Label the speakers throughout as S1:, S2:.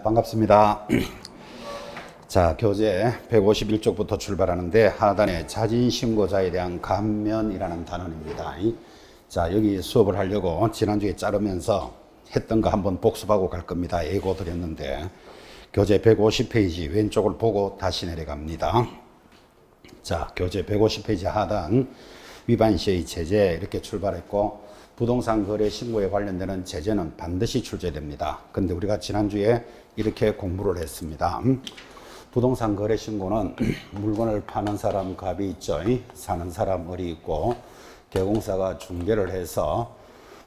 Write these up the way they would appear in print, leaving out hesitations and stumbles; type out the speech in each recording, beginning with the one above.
S1: 반갑습니다. 자, 교재 151쪽부터 출발하는데 하단에 자진신고자에 대한 감면이라는 단원입니다. 자, 여기 수업을 하려고 지난주에 자르면서 했던 거 한번 복습하고 갈 겁니다. 예고 드렸는데 교재 150페이지 왼쪽을 보고 다시 내려갑니다. 자, 교재 150페이지 하단 위반 시의 제재 이렇게 출발했고 부동산 거래 신고에 관련되는 제재는 반드시 출제됩니다. 근데 우리가 지난주에 이렇게 공부를 했습니다. 부동산 거래 신고는 물건을 파는 사람 갑이 있죠. 사는 사람 을이 있고 개공사가 중개를 해서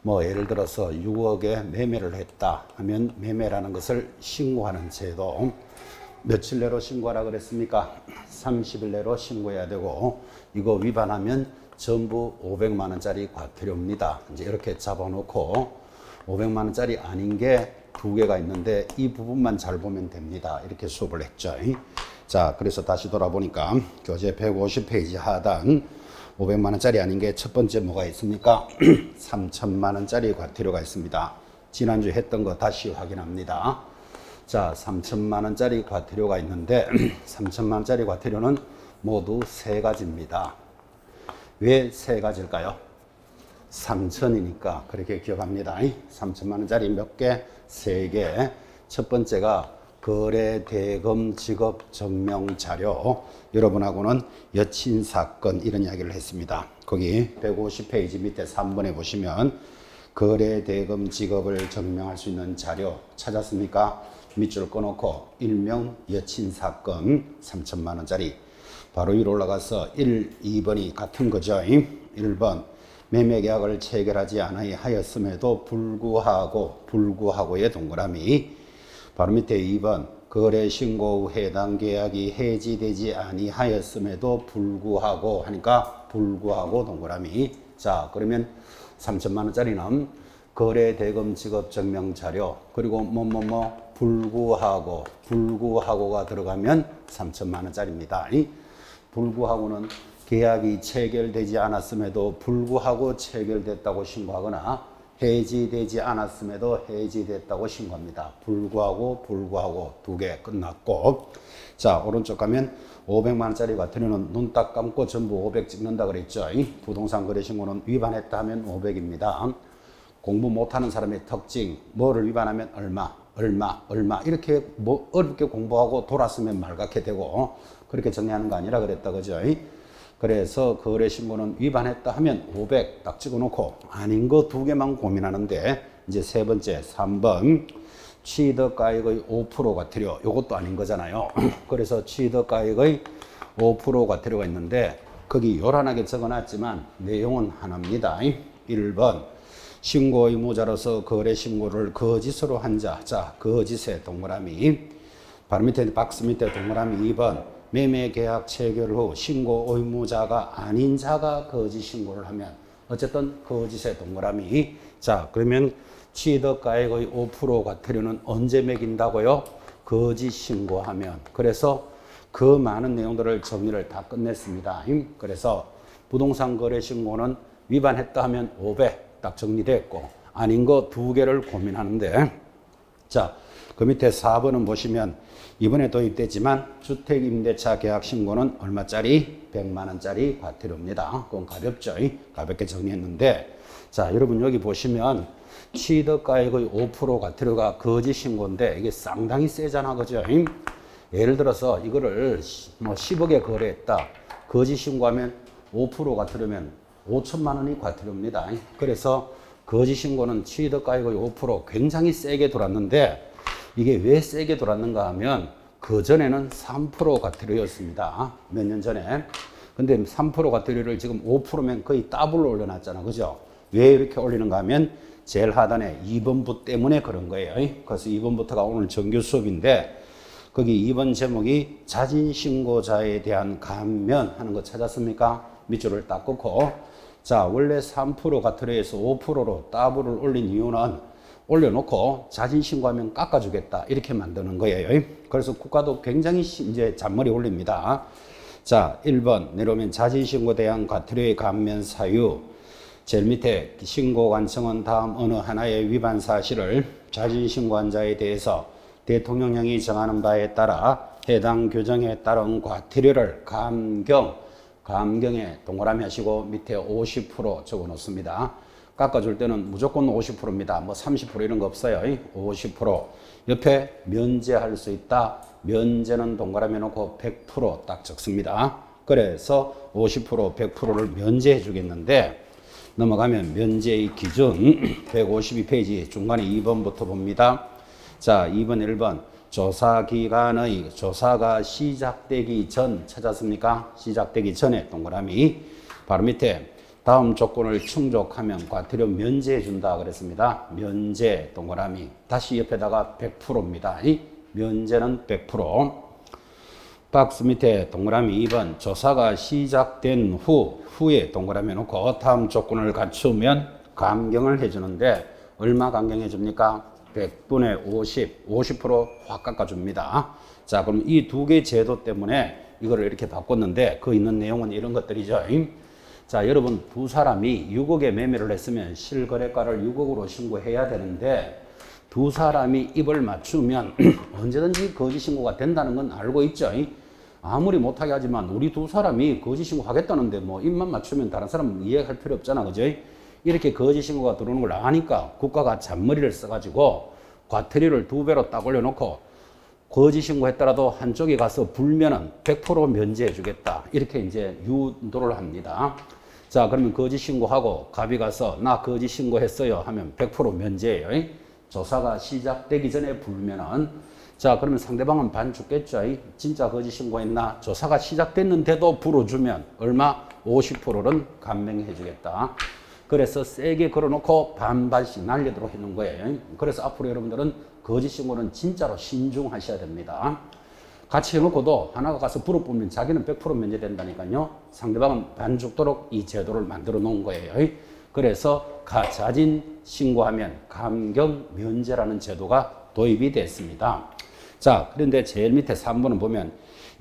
S1: 뭐 예를 들어서 6억에 매매를 했다 하면 매매라는 것을 신고하는 제도. 며칠 내로 신고하라 그랬습니까? 30일 내로 신고해야 되고 이거 위반하면 전부 500만 원짜리 과태료입니다. 이제 이렇게 잡아놓고 500만 원짜리 아닌 게 두 개가 있는데 이 부분만 잘 보면 됩니다. 이렇게 수업을 했죠. 자, 그래서 다시 돌아보니까 교재 150페이지 하단 500만 원짜리 아닌 게 첫 번째 뭐가 있습니까? 3천만 원짜리 과태료가 있습니다. 지난주에 했던 거 다시 확인합니다. 자, 3천만 원짜리 과태료가 있는데 3천만 원짜리 과태료는 모두 세 가지입니다. 왜 세 가지일까요? 3천이니까 그렇게 기억합니다. 3천만 원짜리 몇 개? 세 개. 첫 번째가 거래 대금 지급 증명 자료. 여러분하고는 여친 사건 이런 이야기를 했습니다. 거기 150페이지 밑에 3번에 보시면 거래 대금 지급을 증명할 수 있는 자료 찾았습니까? 밑줄 꺼놓고 일명 여친 사건 3천만 원짜리. 바로 위로 올라가서 1, 2번이 같은 거죠. 1번 매매계약을 체결하지 하였음에도 불구하고의 동그라미. 바로 밑에 2번 거래신고 후 해당 계약이 해지되지 아니하였음에도 불구하고 하니까 불구하고 동그라미. 자, 그러면 3천만 원짜리는 거래대금 지급 증명 자료 그리고 불구하고가 들어가면 3천만 원짜리입니다. 불구하고는 계약이 체결되지 않았음에도 불구하고 체결됐다고 신고하거나 해지되지 않았음에도 해지됐다고 신고합니다. 불구하고 두 개 끝났고. 자, 오른쪽 가면 500만 원짜리 과태료는 눈 딱 감고 전부 500 찍는다 그랬죠. 부동산 거래 신고는 위반했다 하면 500입니다. 공부 못하는 사람의 특징, 뭐를 위반하면 얼마 이렇게 뭐 어렵게 공부하고 돌았으면 말갛게 되고 그렇게 정리하는 거 아니라 그랬다 그죠? 그래서 거래 신고는 위반했다 하면 500 딱 찍어놓고 아닌 거 두 개만 고민하는데 이제 세 번째 3번 취득가액의 5% 과태료. 요것도 아닌 거잖아요. 그래서 취득가액의 5% 과태료가 있는데 거기 요란하게 적어놨지만 내용은 하나입니다. 1번 신고 의무자로서 거래 신고를 거짓으로 한 자. 자, 거짓의 동그라미. 바로 밑에 박스 밑에 동그라미 2번 매매 계약 체결 후 신고 의무자가 아닌 자가 거짓 신고를 하면 어쨌든 거짓의 동그라미. 자, 그러면 취득가액의 5% 과태료는 언제 매긴다고요? 거짓 신고하면. 그래서 그 많은 내용들을 정리를 다 끝냈습니다. 그래서 부동산 거래 신고는 위반했다 하면 500 딱 정리됐고 아닌 거 두 개를 고민하는데 자, 그 밑에 4번은 보시면 이번에 도입됐지만 주택임대차 계약 신고는 얼마짜리? 100만 원짜리 과태료입니다. 그건 가볍죠. 가볍게 정리했는데 자, 여러분 여기 보시면 취득가액의 5% 과태료가 거짓 신고인데 이게 상당히 세잖아 그죠? 예를 들어서 이거를 뭐 10억에 거래했다. 거짓 신고하면 5% 과태료면 5천만 원이 과태료입니다. 그래서 거짓 신고는 취득가액의 5% 굉장히 세게 돌았는데 이게 왜 세게 돌았는가 하면 그전에는 3% 과태료였습니다. 몇 년 전에. 근데 3% 과태료를 지금 5%면 거의 더블로 올려놨잖아. 그죠? 왜 이렇게 올리는가 하면 제일 하단에 2번부 때문에 그런 거예요. 그래서 2번부터가 오늘 정규 수업인데 거기 2번 제목이 자진신고자에 대한 감면 하는 거 찾았습니까? 밑줄을 딱 긋고 자, 원래 3% 과태료에서 5%로 더블을 올린 이유는 올려놓고 자진신고하면 깎아주겠다 이렇게 만드는 거예요. 그래서 국가도 굉장히 이제 잔머리 올립니다. 자, 1번 내려오면 자진신고에 대한 과태료의 감면 사유. 제일 밑에 신고관청은 다음 어느 하나의 위반 사실을 자진신고한 자에 대해서 대통령령이 정하는 바에 따라 해당 규정에 따른 과태료를 감경에 동그라미 하시고 밑에 50% 적어 놓습니다. 깎아줄 때는 무조건 50%입니다. 뭐 30% 이런 거 없어요. 50%. 옆에 면제할 수 있다. 면제는 동그라미 놓고 100% 딱 적습니다. 그래서 50%, 100%를 면제해 주겠는데 넘어가면 면제의 기준 152페이지 중간에 2번부터 봅니다. 자, 2번, 1번. 조사기간의 조사가 시작되기 전 찾았습니까? 시작되기 전에 동그라미 바로 밑에 다음 조건을 충족하면 과태료 면제해 준다 그랬습니다. 면제 동그라미 다시 옆에다가 100%입니다. 면제는 100%. 박스 밑에 동그라미 2번 조사가 시작된 후에 동그라미 놓고 다음 조건을 갖추면 감경을 해주는데 얼마 감경해 줍니까? 100분의 50% 깎아줍니다. 자, 그럼 이 두 개 제도 때문에 이거를 이렇게 바꿨는데 그 있는 내용은 이런 것들이죠. 자, 여러분 두 사람이 6억에 매매를 했으면 실거래가를 6억으로 신고해야 되는데 두 사람이 입을 맞추면 언제든지 거짓 신고가 된다는 건 알고 있죠. 아무리 못하게 하지만 우리 두 사람이 거짓 신고 하겠다는데 뭐 입만 맞추면 다른 사람 이해할 필요 없잖아. 그죠? 이렇게 거짓 신고가 들어오는 걸 아니까 국가가 잔머리를 써가지고 과태료를 2배로 딱 올려놓고 거짓 신고했더라도 한쪽에 가서 불면은 100% 면제해 주겠다. 이렇게 이제 유도를 합니다. 자, 그러면 거짓 신고하고 갑이 가서 나 거짓 신고했어요 하면 100% 면제예요. 조사가 시작되기 전에 불면은 자, 그러면 상대방은 반 죽겠죠. 진짜 거짓 신고했나? 조사가 시작됐는데도 불어주면 얼마? 50%는 감명해 주겠다. 그래서 세게 걸어놓고 반반씩 날리도록 해놓은 거예요. 그래서 앞으로 여러분들은 거짓 신고는 진짜로 신중하셔야 됩니다. 같이 해놓고도 하나가 가서 불어보면 자기는 100% 면제된다니까요. 상대방은 반 죽도록 이 제도를 만들어 놓은 거예요. 그래서 가자진 신고하면 감경 면제라는 제도가 도입이 됐습니다. 자, 그런데 제일 밑에 3번은 보면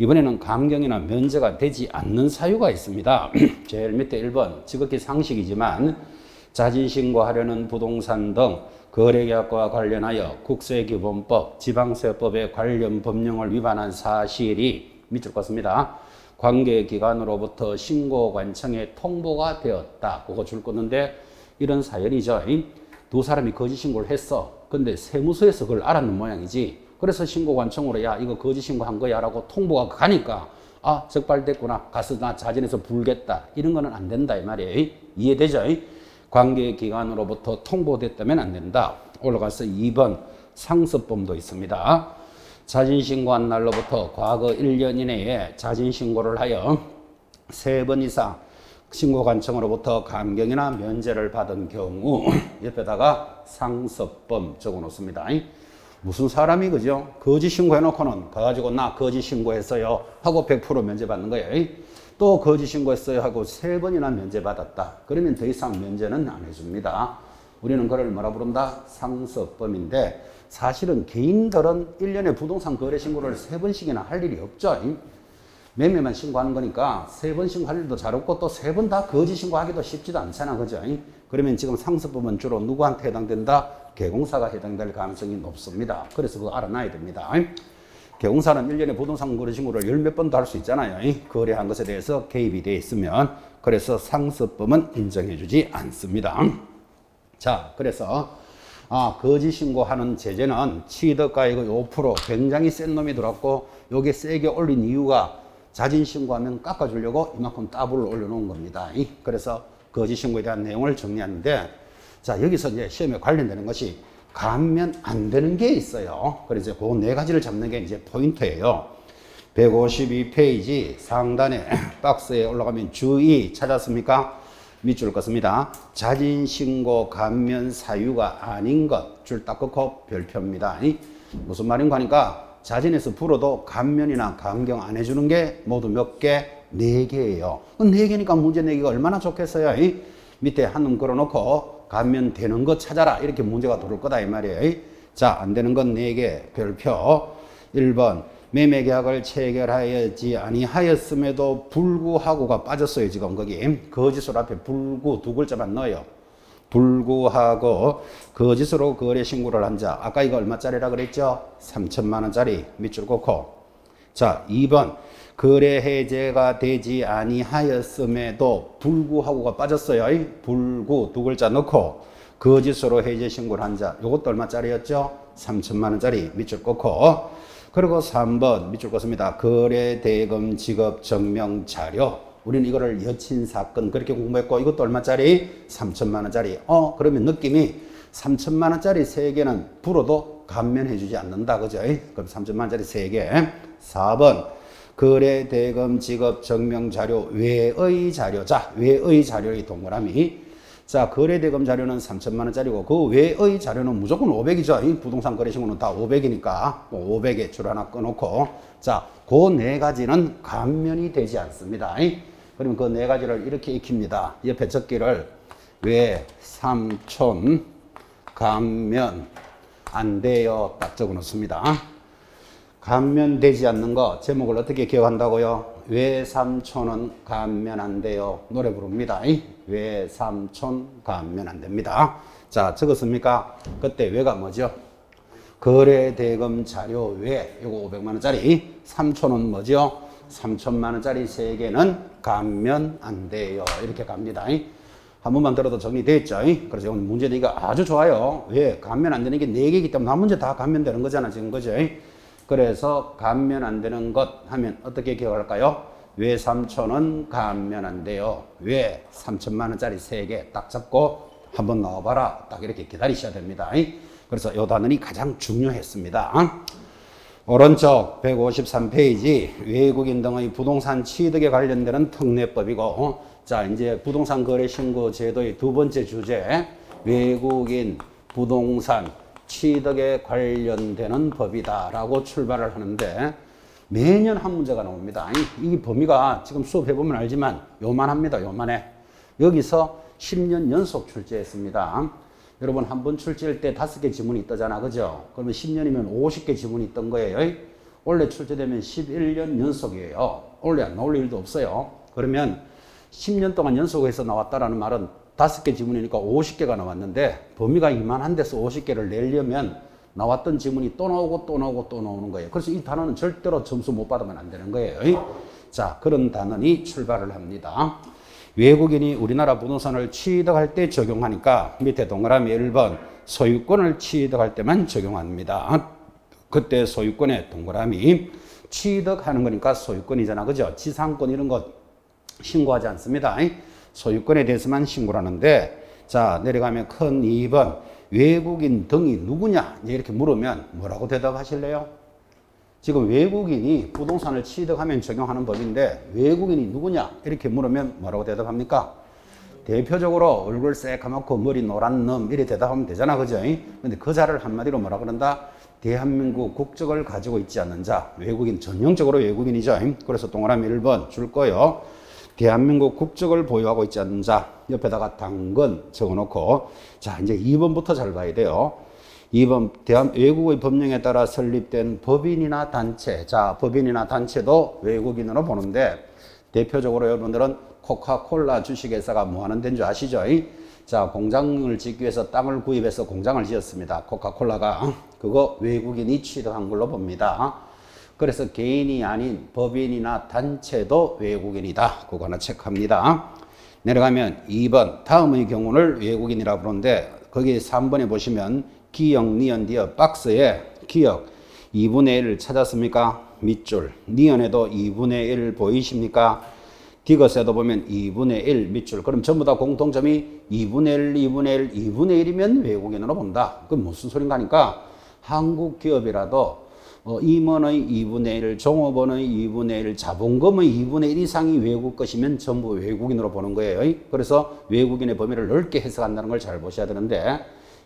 S1: 이번에는 감경이나 면제가 되지 않는 사유가 있습니다. 제일 밑에 1번 지극히 상식이지만 자진신고하려는 부동산 등 거래계약과 관련하여 국세기본법, 지방세법의 관련 법령을 위반한 사실이 밑줄 껐습니다. 관계기관으로부터 신고관청에 통보가 되었다. 그거 줄 거는데 이런 사연이죠. 두 사람이 거짓 신고를 했어. 근데 세무서에서 그걸 알았는 모양이지. 그래서 신고관청으로 야 이거 거짓 신고한 거야 라고 통보가 가니까 아 적발됐구나 가서 나 자진해서 불겠다 이런 거는 안 된다 이 말이에요. 이해되죠? 관계기관으로부터 통보됐다면 안 된다. 올라가서 2번 상습범도 있습니다. 자진신고한 날로부터 과거 1년 이내에 자진신고를 하여 3번 이상 신고관청으로부터 감경이나 면제를 받은 경우 옆에다가 상습범 적어 놓습니다. 무슨 사람이 그죠? 거짓 신고해놓고는 가가지고 나 거짓 신고했어요 하고 100% 면제받는 거예요. 또 거짓 신고했어요 하고 3번이나 면제받았다. 그러면 더 이상 면제는 안 해줍니다. 우리는 그걸 뭐라 부른다? 상습범인데 사실은 개인들은 1년에 부동산 거래 신고를 3번씩이나 할 일이 없죠. 매매만 신고하는 거니까 3번 신고할 일도 잘 없고 또 3번 다 거짓 신고하기도 쉽지도 않잖아. 그죠? 그러면 지금 상습범은 주로 누구한테 해당된다? 개공사가 해당될 가능성이 높습니다. 그래서 그거 알아놔야 됩니다. 개공사는 1년에 부동산 거래 신고를 10몇 번도 할 수 있잖아요. 거래한 것에 대해서 개입이 되어 있으면. 그래서 상습범은 인정해주지 않습니다. 자, 그래서 거짓 신고하는 제재는 취득가액의 5% 굉장히 센 놈이 들어왔고 여기에 세게 올린 이유가 자진 신고하면 깎아주려고 이만큼 따블을 올려놓은 겁니다. 그래서 거짓 신고에 대한 내용을 정리하는데 자, 여기서 이제 시험에 관련되는 것이 가면 안 되는 게 있어요. 그래서 그 4가지를 잡는 게 이제 포인트예요. 152페이지 상단에 박스에 올라가면 주의 찾았습니까? 밑줄 껐습니다. 자진신고 감면 사유가 아닌 것 줄 딱 긋고 별표입니다. 무슨 말인가 하니까 자진해서 불어도 감면이나 감경 안 해주는 게 모두 몇 개? 4개예요. 4개니까 문제 내기가 얼마나 좋겠어요. 밑에 한놈 걸어놓고 감면 되는 것 찾아라 이렇게 문제가 들어올 거다 이 말이에요. 자, 안 되는 건 4개 별표. 1번 매매계약을 체결하지 아니하였음에도 불구하고가 빠졌어요. 지금 거기 거짓으로 앞에 불구 2글자만 넣어요. 불구하고 거짓으로 거래 신고를 한 자. 아까 이거 얼마짜리라 그랬죠? 3천만 원짜리 밑줄 긋고. 자, 2번. 거래 해제가 되지 아니하였음에도 불구하고가 빠졌어요. 불구 두 글자 넣고 거짓으로 해제 신고를 한 자. 요것도 얼마짜리였죠? 3천만 원짜리 밑줄 긋고. 그리고 3번 밑줄 긋습니다. 거래 대금 지급 증명 자료. 우리는 이거를 여친 사건 그렇게 공부했고 이것도 얼마짜리? 3천만 원짜리. 그러면 느낌이 3천만 원짜리 3개는 불어도 감면해 주지 않는다. 그죠? 그럼 3천만 원짜리 3개. 4번 거래 대금 지급 증명 자료 외의 자료. 자, 외의 자료의 동그라미. 자, 거래 대금 자료는 3천만 원짜리고 그 외의 자료는 무조건 500이죠. 이 부동산 거래 신고는 다 500이니까 500에 줄 하나 꺼놓고. 자, 그 네 가지는 감면이 되지 않습니다. 그러면 그 네 가지를 이렇게 익힙니다. 옆에 적기를 외 삼촌 감면 안 돼요. 딱 적어 놓습니다. 감면되지 않는 거 제목을 어떻게 기억한다고요? 외 삼촌은 감면 안 돼요. 노래 부릅니다. 외 삼촌 감면 안 됩니다. 자, 적었습니까? 그때 외가 뭐죠? 거래 대금 자료 외. 요거 500만 원짜리. 삼촌은 뭐죠? 3천만 원짜리 3개는 감면 안 돼요. 이렇게 갑니다. 한 번만 들어도 정리됐죠? 그래서 오늘 문제 내기가 아주 좋아요. 왜? 감면 안 되는 게 4개이기 때문에 한 문제 다 감면되는 거잖아. 지금 그죠? 그래서 감면 안 되는 것 하면 어떻게 기억할까요? 왜 삼촌은 감면 안 돼요? 왜 3천만 원짜리 3개 딱 잡고 한번 나와봐라. 딱 이렇게 기다리셔야 됩니다. 그래서 이 단원이 가장 중요했습니다. 오른쪽 153페이지 외국인 등의 부동산 취득에 관련되는 특례법이고 자, 이제 부동산 거래 신고 제도의 두 번째 주제 외국인 부동산 취득에 관련되는 법이다 라고 출발을 하는데 매년 한 문제가 나옵니다. 이 범위가 지금 수업해보면 알지만 요만합니다. 요만해. 여기서 10년 연속 출제했습니다. 여러분 한 번 출제할 때 5개 지문이 있다잖아. 그죠? 그러면 10년이면 50개 지문이 있던 거예요. 원래 출제되면 11년 연속이에요. 원래 안 나올 일도 없어요. 그러면 10년 동안 연속해서 나왔다라는 말은 5개 지문이니까 50개가 나왔는데 범위가 이만한 데서 50개를 내려면 나왔던 지문이 또 나오고 또 나오고 또 나오는 거예요. 그래서 이 단어는 절대로 점수 못 받으면 안 되는 거예요. 자, 그런 단어니 출발을 합니다. 외국인이 우리나라 부동산을 취득할 때 적용하니까 밑에 동그라미 1번 소유권을 취득할 때만 적용합니다. 그때 소유권에 동그라미 취득하는 거니까 소유권이잖아. 그죠? 지상권 이런 것 신고하지 않습니다. 소유권에 대해서만 신고를 하는데 자, 내려가면 큰 2번 외국인 등이 누구냐 이렇게 물으면 뭐라고 대답하실래요? 지금 외국인이 부동산을 취득하면 적용하는 법인데 외국인이 누구냐 이렇게 물으면 뭐라고 대답합니까? 대표적으로 얼굴 새까맣고 머리 노란 놈 이렇게 대답하면 되잖아. 그죠? 근데 그 자를 한마디로 뭐라 그런다? 대한민국 국적을 가지고 있지 않는 자. 외국인 전형적으로 외국인이죠. 그래서 동그라미 1번 줄 거요. 대한민국 국적을 보유하고 있지 않는 자. 옆에다가 당근 적어놓고 자, 이제 2번부터 잘 봐야 돼요. 2번 외국의 법령에 따라 설립된 법인이나 단체. 자, 법인이나 단체도 외국인으로 보는데 대표적으로 여러분들은 코카콜라 주식회사가 뭐 하는 데인 줄 아시죠? 자, 공장을 짓기 위해서 땅을 구입해서 공장을 지었습니다. 코카콜라가. 그거 외국인이 취득한 걸로 봅니다. 그래서 개인이 아닌 법인이나 단체도 외국인이다. 그거 하나 체크합니다. 내려가면 2번 다음의 경우를 외국인이라고 부르는데 거기 3번에 보시면 기역, 니은, 디어 박스에 기역 2분의 1을 찾았습니까? 밑줄. 니은에도 2분의 1 보이십니까? 디귿에도 보면 2분의 1 밑줄. 그럼 전부 다 공통점이 2분의 1, 2분의 1, 2분의 1이면 외국인으로 본다. 그럼 무슨 소린가 하니까 한국 기업이라도 임원의 2분의 1, 종업원의 2분의 1, 자본금의 2분의 1 이상이 외국 것이면 전부 외국인으로 보는 거예요. 그래서 외국인의 범위를 넓게 해석한다는 걸 잘 보셔야 되는데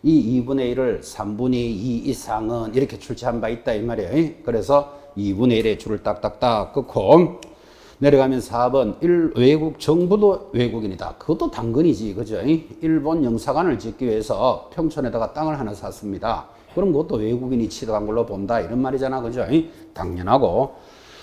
S1: 이 2분의 1을 3분의 2 이상은 이렇게 출제한 바 있다 이 말이에요. 그래서 2분의 1에 줄을 딱딱딱 끊고 내려가면 4번 외국 정부도 외국인이다. 그것도 당근이지. 그죠? 일본 영사관을 짓기 위해서 평촌에다가 땅을 하나 샀습니다. 그럼 그것도 외국인이 취득한 걸로 본다. 이런 말이잖아. 그죠? 당연하고.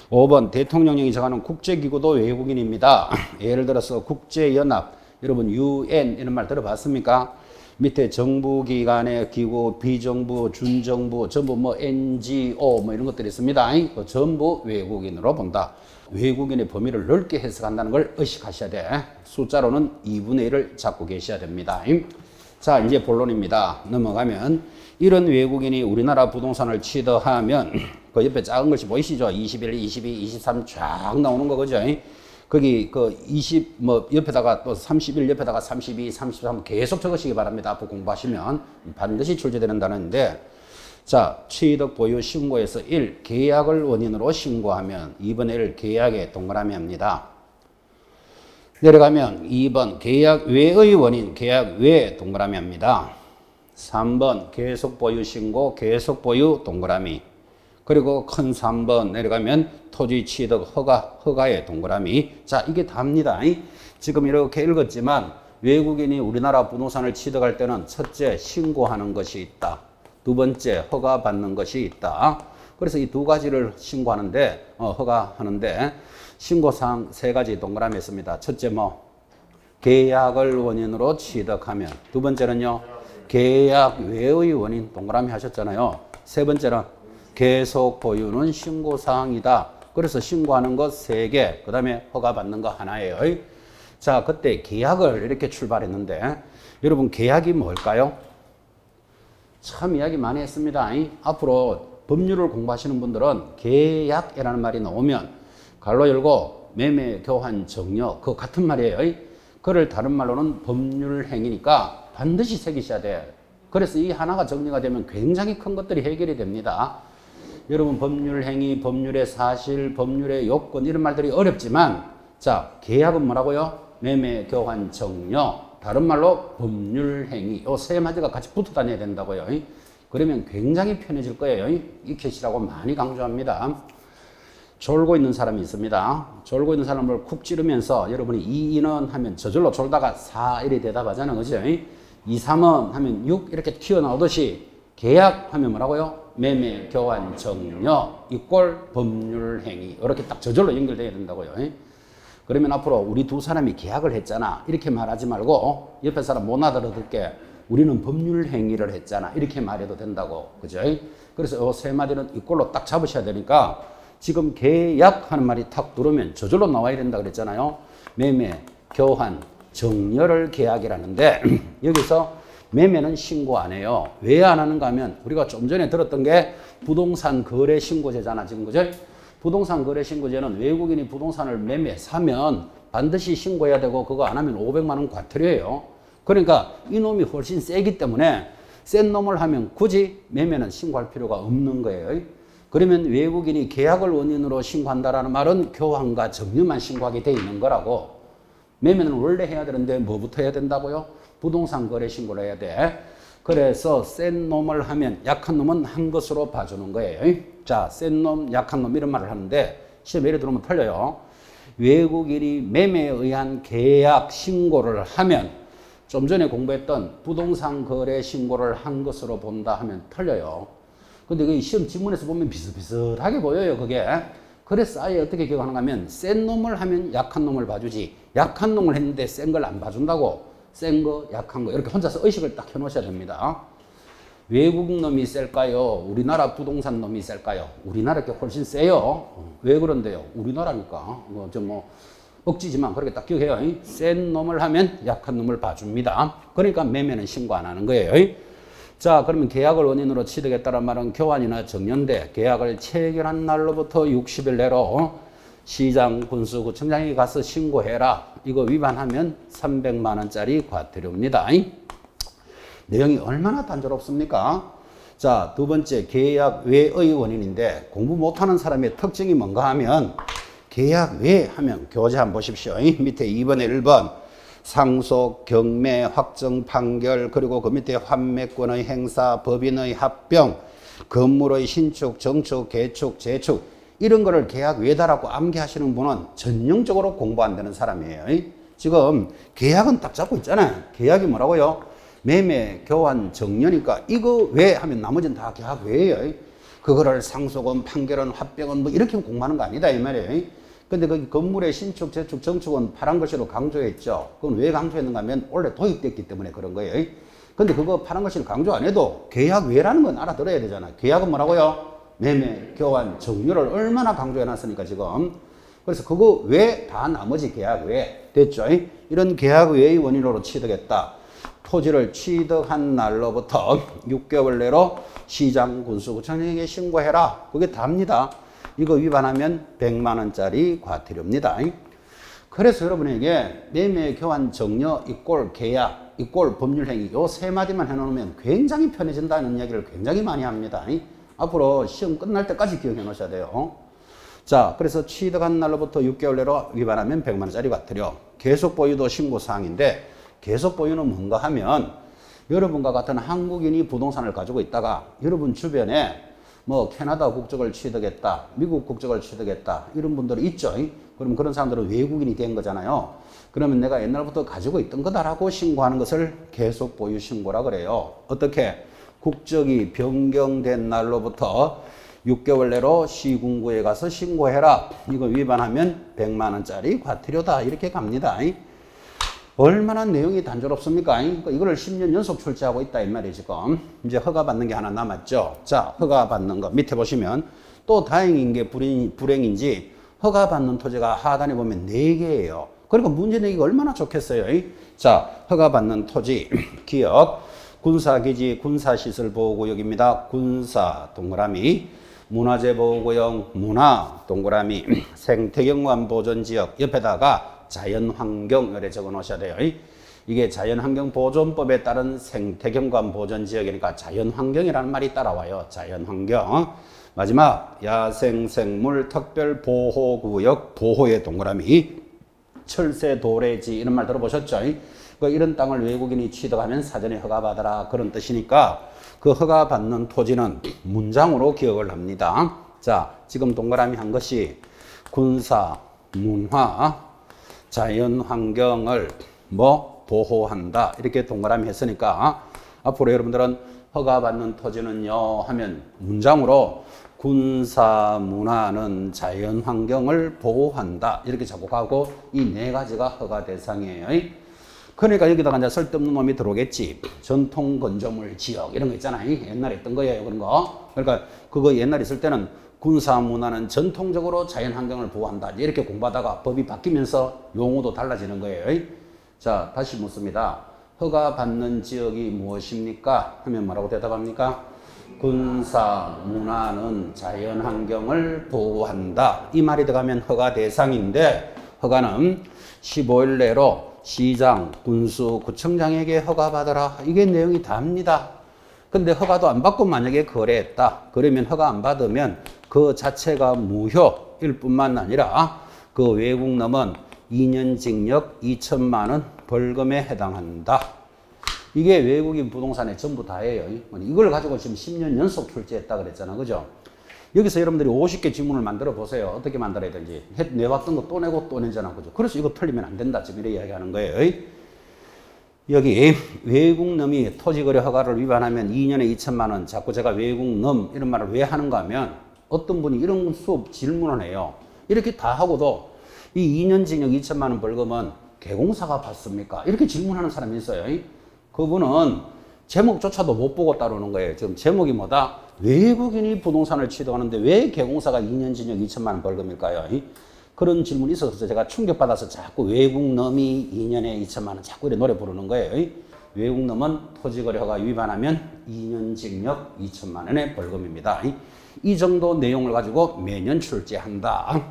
S1: 5번 대통령령이 정하는 국제기구도 외국인입니다. 예를 들어서 국제연합. 여러분 UN 이런 말 들어봤습니까? 밑에 정부기관의 기구, 비정부, 준정부, 전부 뭐 NGO 뭐 이런 것들이 있습니다. 그 전부 외국인으로 본다. 외국인의 범위를 넓게 해석한다는 걸 의식하셔야 돼. 숫자로는 2분의 1을 잡고 계셔야 됩니다. 자, 이제 본론입니다. 넘어가면 이런 외국인이 우리나라 부동산을 취득하면 그 옆에 작은 것이 보이시죠? 21, 22, 23 쫙 나오는 거 그죠? 거기 그 20 뭐 옆에다가 또 31 옆에다가 32, 33 계속 적으시기 바랍니다. 앞으로 공부하시면 반드시 출제되는 단어인데, 자, 취득 보유 신고에서 1. 계약을 원인으로 신고하면 2번에 1. 계약에 동그라미 합니다. 내려가면 2번 계약 외의 원인 계약 외 동그라미 합니다. 3번 계속 보유 신고 계속 보유 동그라미. 그리고 큰 3번 내려가면 토지 취득 허가의 동그라미. 자, 이게 답니다. 지금 이렇게 읽었지만 외국인이 우리나라 부동산을 취득할 때는 첫째 신고하는 것이 있다. 두 번째 허가 받는 것이 있다. 그래서 이 두 가지를 신고하는데 허가하는데 신고사항 세 가지 동그라미 했습니다. 첫째 뭐 계약을 원인으로 취득하면, 두 번째는요 계약 외의 원인 동그라미 하셨잖아요. 세 번째는 계속 보유는 신고사항이다. 그래서 신고하는 것 3개, 그 다음에 허가받는 거 하나예요. 자, 그때 계약을 이렇게 출발했는데 여러분 계약이 뭘까요? 참 이야기 많이 했습니다. 앞으로 법률을 공부하시는 분들은 계약이라는 말이 나오면 갈로 열고 매매, 교환, 정려 그 같은 말이에요. 그를 다른 말로는 법률 행위니까 반드시 새기셔야 돼. 그래서 이 하나가 정리가 되면 굉장히 큰 것들이 해결이 됩니다. 여러분 법률 행위, 법률의 사실, 법률의 요건 이런 말들이 어렵지만 자, 계약은 뭐라고요? 매매, 교환, 정려. 다른 말로 법률 행위. 요 세 마디가 같이 붙어 다녀야 된다고요. 그러면 굉장히 편해질 거예요. 익히시라고 많이 강조합니다. 졸고 있는 사람이 있습니다. 졸고 있는 사람을 쿡 찌르면서 여러분이 2는 하면 저절로 졸다가 4, 1이 대답하잖아요. 그죠? 2, 3은 하면 6 이렇게 튀어나오듯이 계약하면 뭐라고요? 매매, 교환, 정려, 이꼴 법률 행위. 이렇게 딱 저절로 연결되어야 된다고요. 그러면 앞으로 우리 두 사람이 계약을 했잖아. 이렇게 말하지 말고 옆에 사람 못 알아듣게 우리는 법률 행위를 했잖아. 이렇게 말해도 된다고. 그죠? 그래서 이 세 마디는 이꼴로 딱 잡으셔야 되니까 지금 계약하는 말이 탁 들어오면 저절로 나와야 된다 그랬잖아요. 매매, 교환, 정려를 계약이라는데 여기서 매매는 신고 안 해요. 왜 안 하는가 하면 우리가 좀 전에 들었던 게 부동산 거래 신고제잖아. 지금 그죠? 부동산 거래 신고제는 외국인이 부동산을 매매 사면 반드시 신고해야 되고 그거 안 하면 500만 원 과태료예요. 그러니까 이놈이 훨씬 세기 때문에 센 놈을 하면 굳이 매매는 신고할 필요가 없는 거예요. 그러면 외국인이 계약을 원인으로 신고한다라는 말은 교환과 정려만 신고하게 돼 있는 거라고. 매매는 원래 해야 되는데 뭐부터 해야 된다고요? 부동산 거래 신고를 해야 돼. 그래서 센 놈을 하면 약한 놈은 한 것으로 봐주는 거예요. 자, 센 놈, 약한 놈 이런 말을 하는데 시험 예를 들면 틀려요. 외국인이 매매에 의한 계약 신고를 하면 좀 전에 공부했던 부동산 거래 신고를 한 것으로 본다 하면 틀려요. 근데 그 시험 지문에서 보면 비슷비슷하게 보여요, 그게. 그래서 아예 어떻게 기억하는가 하면 센 놈을 하면 약한 놈을 봐주지 약한 놈을 했는데 센 걸 안 봐준다고. 센 거, 약한 거 이렇게 혼자서 의식을 딱 해놓으셔야 됩니다. 외국 놈이 셀까요? 우리나라 부동산 놈이 셀까요? 우리나라 게 훨씬 세요. 왜 그런데요? 우리나라니까. 뭐 억지지만 그렇게 딱 기억해요. 센 놈을 하면 약한 놈을 봐줍니다. 그러니까 매매는 신고 안 하는 거예요. 자, 그러면 계약을 원인으로 취득했다는 말은 교환이나 정년대 계약을 체결한 날로부터 60일 내로 시장, 군수, 구청장에 가서 신고해라. 이거 위반하면 300만 원짜리 과태료입니다. 내용이 얼마나 단조롭습니까? 자, 두 번째 계약 외의 원인인데 공부 못하는 사람의 특징이 뭔가 하면 계약 외 하면 교재 한번 보십시오. 밑에 2번에 1번 상속, 경매, 확정, 판결, 그리고 그 밑에 환매권의 행사, 법인의 합병, 건물의 신축, 정축, 개축, 재축 이런 거를 계약 외다라고 암기하시는 분은 전형적으로 공부 안 되는 사람이에요. 지금 계약은 딱 잡고 있잖아요. 계약이 뭐라고요? 매매, 교환, 정려니까 이거 왜 하면 나머지는 다 계약 외예요. 그거를 상속은, 판결은, 합병은 뭐 이렇게 공부하는 거 아니다 이 말이에요. 근데 거기 건물의 신축, 재축, 정축은 파란 글씨로 강조했죠. 그건 왜 강조했는가 하면 원래 도입됐기 때문에 그런 거예요. 근데 그거 파는 것을 강조 안 해도 계약 외라는 건 알아들어야 되잖아요. 계약은 뭐라고요? 매매, 교환, 정률을 얼마나 강조해 놨으니까 지금. 그래서 그거 외 다 나머지 계약 외 됐죠? 이런 계약 외의 원인으로 취득했다. 토지를 취득한 날로부터 6개월 내로 시장 군수구청장에게 신고해라. 그게 답니다. 이거 위반하면 100만 원짜리 과태료입니다. 그래서 여러분에게 매매, 교환, 정려, 이꼴, 계약, 이꼴, 법률행위 요 세 마디만 해놓으면 굉장히 편해진다는 얘기를 굉장히 많이 합니다. 앞으로 시험 끝날 때까지 기억해 놓으셔야 돼요. 자, 그래서 취득한 날로부터 6개월 내로 위반하면 100만 원짜리 과태료. 계속 보유도 신고사항인데 계속 보유는 뭔가 하면 여러분과 같은 한국인이 부동산을 가지고 있다가 여러분 주변에 뭐 캐나다 국적을 취득했다, 미국 국적을 취득했다 이런 분들이 있죠. 그럼 그런 사람들은 외국인이 된 거잖아요. 그러면 내가 옛날부터 가지고 있던 거다라고 신고하는 것을 계속 보유 신고라 그래요. 어떻게? 국적이 변경된 날로부터 6개월 내로 시군구에 가서 신고해라. 이거 위반하면 100만 원짜리 과태료다. 이렇게 갑니다. 얼마나 내용이 단조롭습니까? 이거를 10년 연속 출제하고 있다 이 말이에요 지금. 이제 허가받는 게 하나 남았죠. 자, 허가받는 거 밑에 보시면 또 다행인 게 불행인지 허가받는 토지가 하단에 보면 4개예요. 그러니까 문제 내기가 얼마나 좋겠어요. 자, 허가받는 토지 기억 군사기지 군사시설보호구역입니다. 군사 동그라미 문화재보호구역 문화 동그라미 생태경관보존지역 옆에다가 자연환경 이렇게 적어 놓으셔야 돼요. 이게 자연환경보존법에 따른 생태경관보존지역이니까 자연환경이라는 말이 따라와요. 자연환경. 마지막 야생생물 특별보호구역 보호의 동그라미 철새도래지 이런 말 들어보셨죠? 이런 땅을 외국인이 취득하면 사전에 허가받아라 그런 뜻이니까 그 허가받는 토지는 문장으로 기억을 합니다. 자, 지금 동그라미 한 것이 군사, 문화, 자연환경을 뭐 보호한다 이렇게 동그라미 했으니까 앞으로 여러분들은 허가받는 토지는요 하면 문장으로 군사, 문화는 자연환경을 보호한다 이렇게 작곡하고 이 4가지가 허가 대상이에요. 그러니까 여기다가 이제 쓸데없는 놈이 들어오겠지. 전통 건조물 지역 이런 거 있잖아요. 옛날에 했던 거예요 그런 거. 그러니까 그거 옛날에 있을 때는 군사 문화는 전통적으로 자연환경을 보호한다 이렇게 공부하다가 법이 바뀌면서 용어도 달라지는 거예요. 자, 다시 묻습니다. 허가받는 지역이 무엇입니까? 하면 뭐라고 대답합니까? 군사 문화는 자연환경을 보호한다 이 말이 들어가면 허가 대상인데 허가는 15일 내로 시장, 군수, 구청장에게 허가받아라 이게 내용이 답니다. 근데 허가도 안 받고 만약에 거래했다 그러면 허가 안 받으면 그 자체가 무효일 뿐만 아니라 그 외국놈은 2년 징역 2천만 원 벌금에 해당한다. 이게 외국인 부동산에 전부 다예요. 이걸 가지고 지금 10년 연속 출제했다 그랬잖아. 그죠? 여기서 여러분들이 50개 지문을 만들어 보세요. 어떻게 만들어야 되는지. 내왔던 거 또 내고 또 내잖아. 그죠? 그래서 이거 틀리면 안 된다. 지금 이렇게 이야기하는 거예요. 여기 외국놈이 토지거래 허가를 위반하면 2년에 2천만 원. 자꾸 제가 외국놈 이런 말을 왜 하는가 하면 어떤 분이 이런 수업 질문을 해요. 이렇게 다 하고도 이 2년 징역 2천만 원 벌금은 개공사가 받습니까? 이렇게 질문하는 사람이 있어요. 그분은 제목조차도 못 보고 따르는 거예요. 지금 제목이 뭐다? 외국인이 부동산을 취득하는데 왜 개공사가 2년 징역 2천만 원 벌금일까요? 그런 질문이 있어서 제가 충격받아서 자꾸 외국놈이 2년에 2천만 원 자꾸 이렇게 노래 부르는 거예요. 외국놈은 토지거래 허가 위반하면 2년 징역 2천만 원의 벌금입니다. 이 정도 내용을 가지고 매년 출제한다.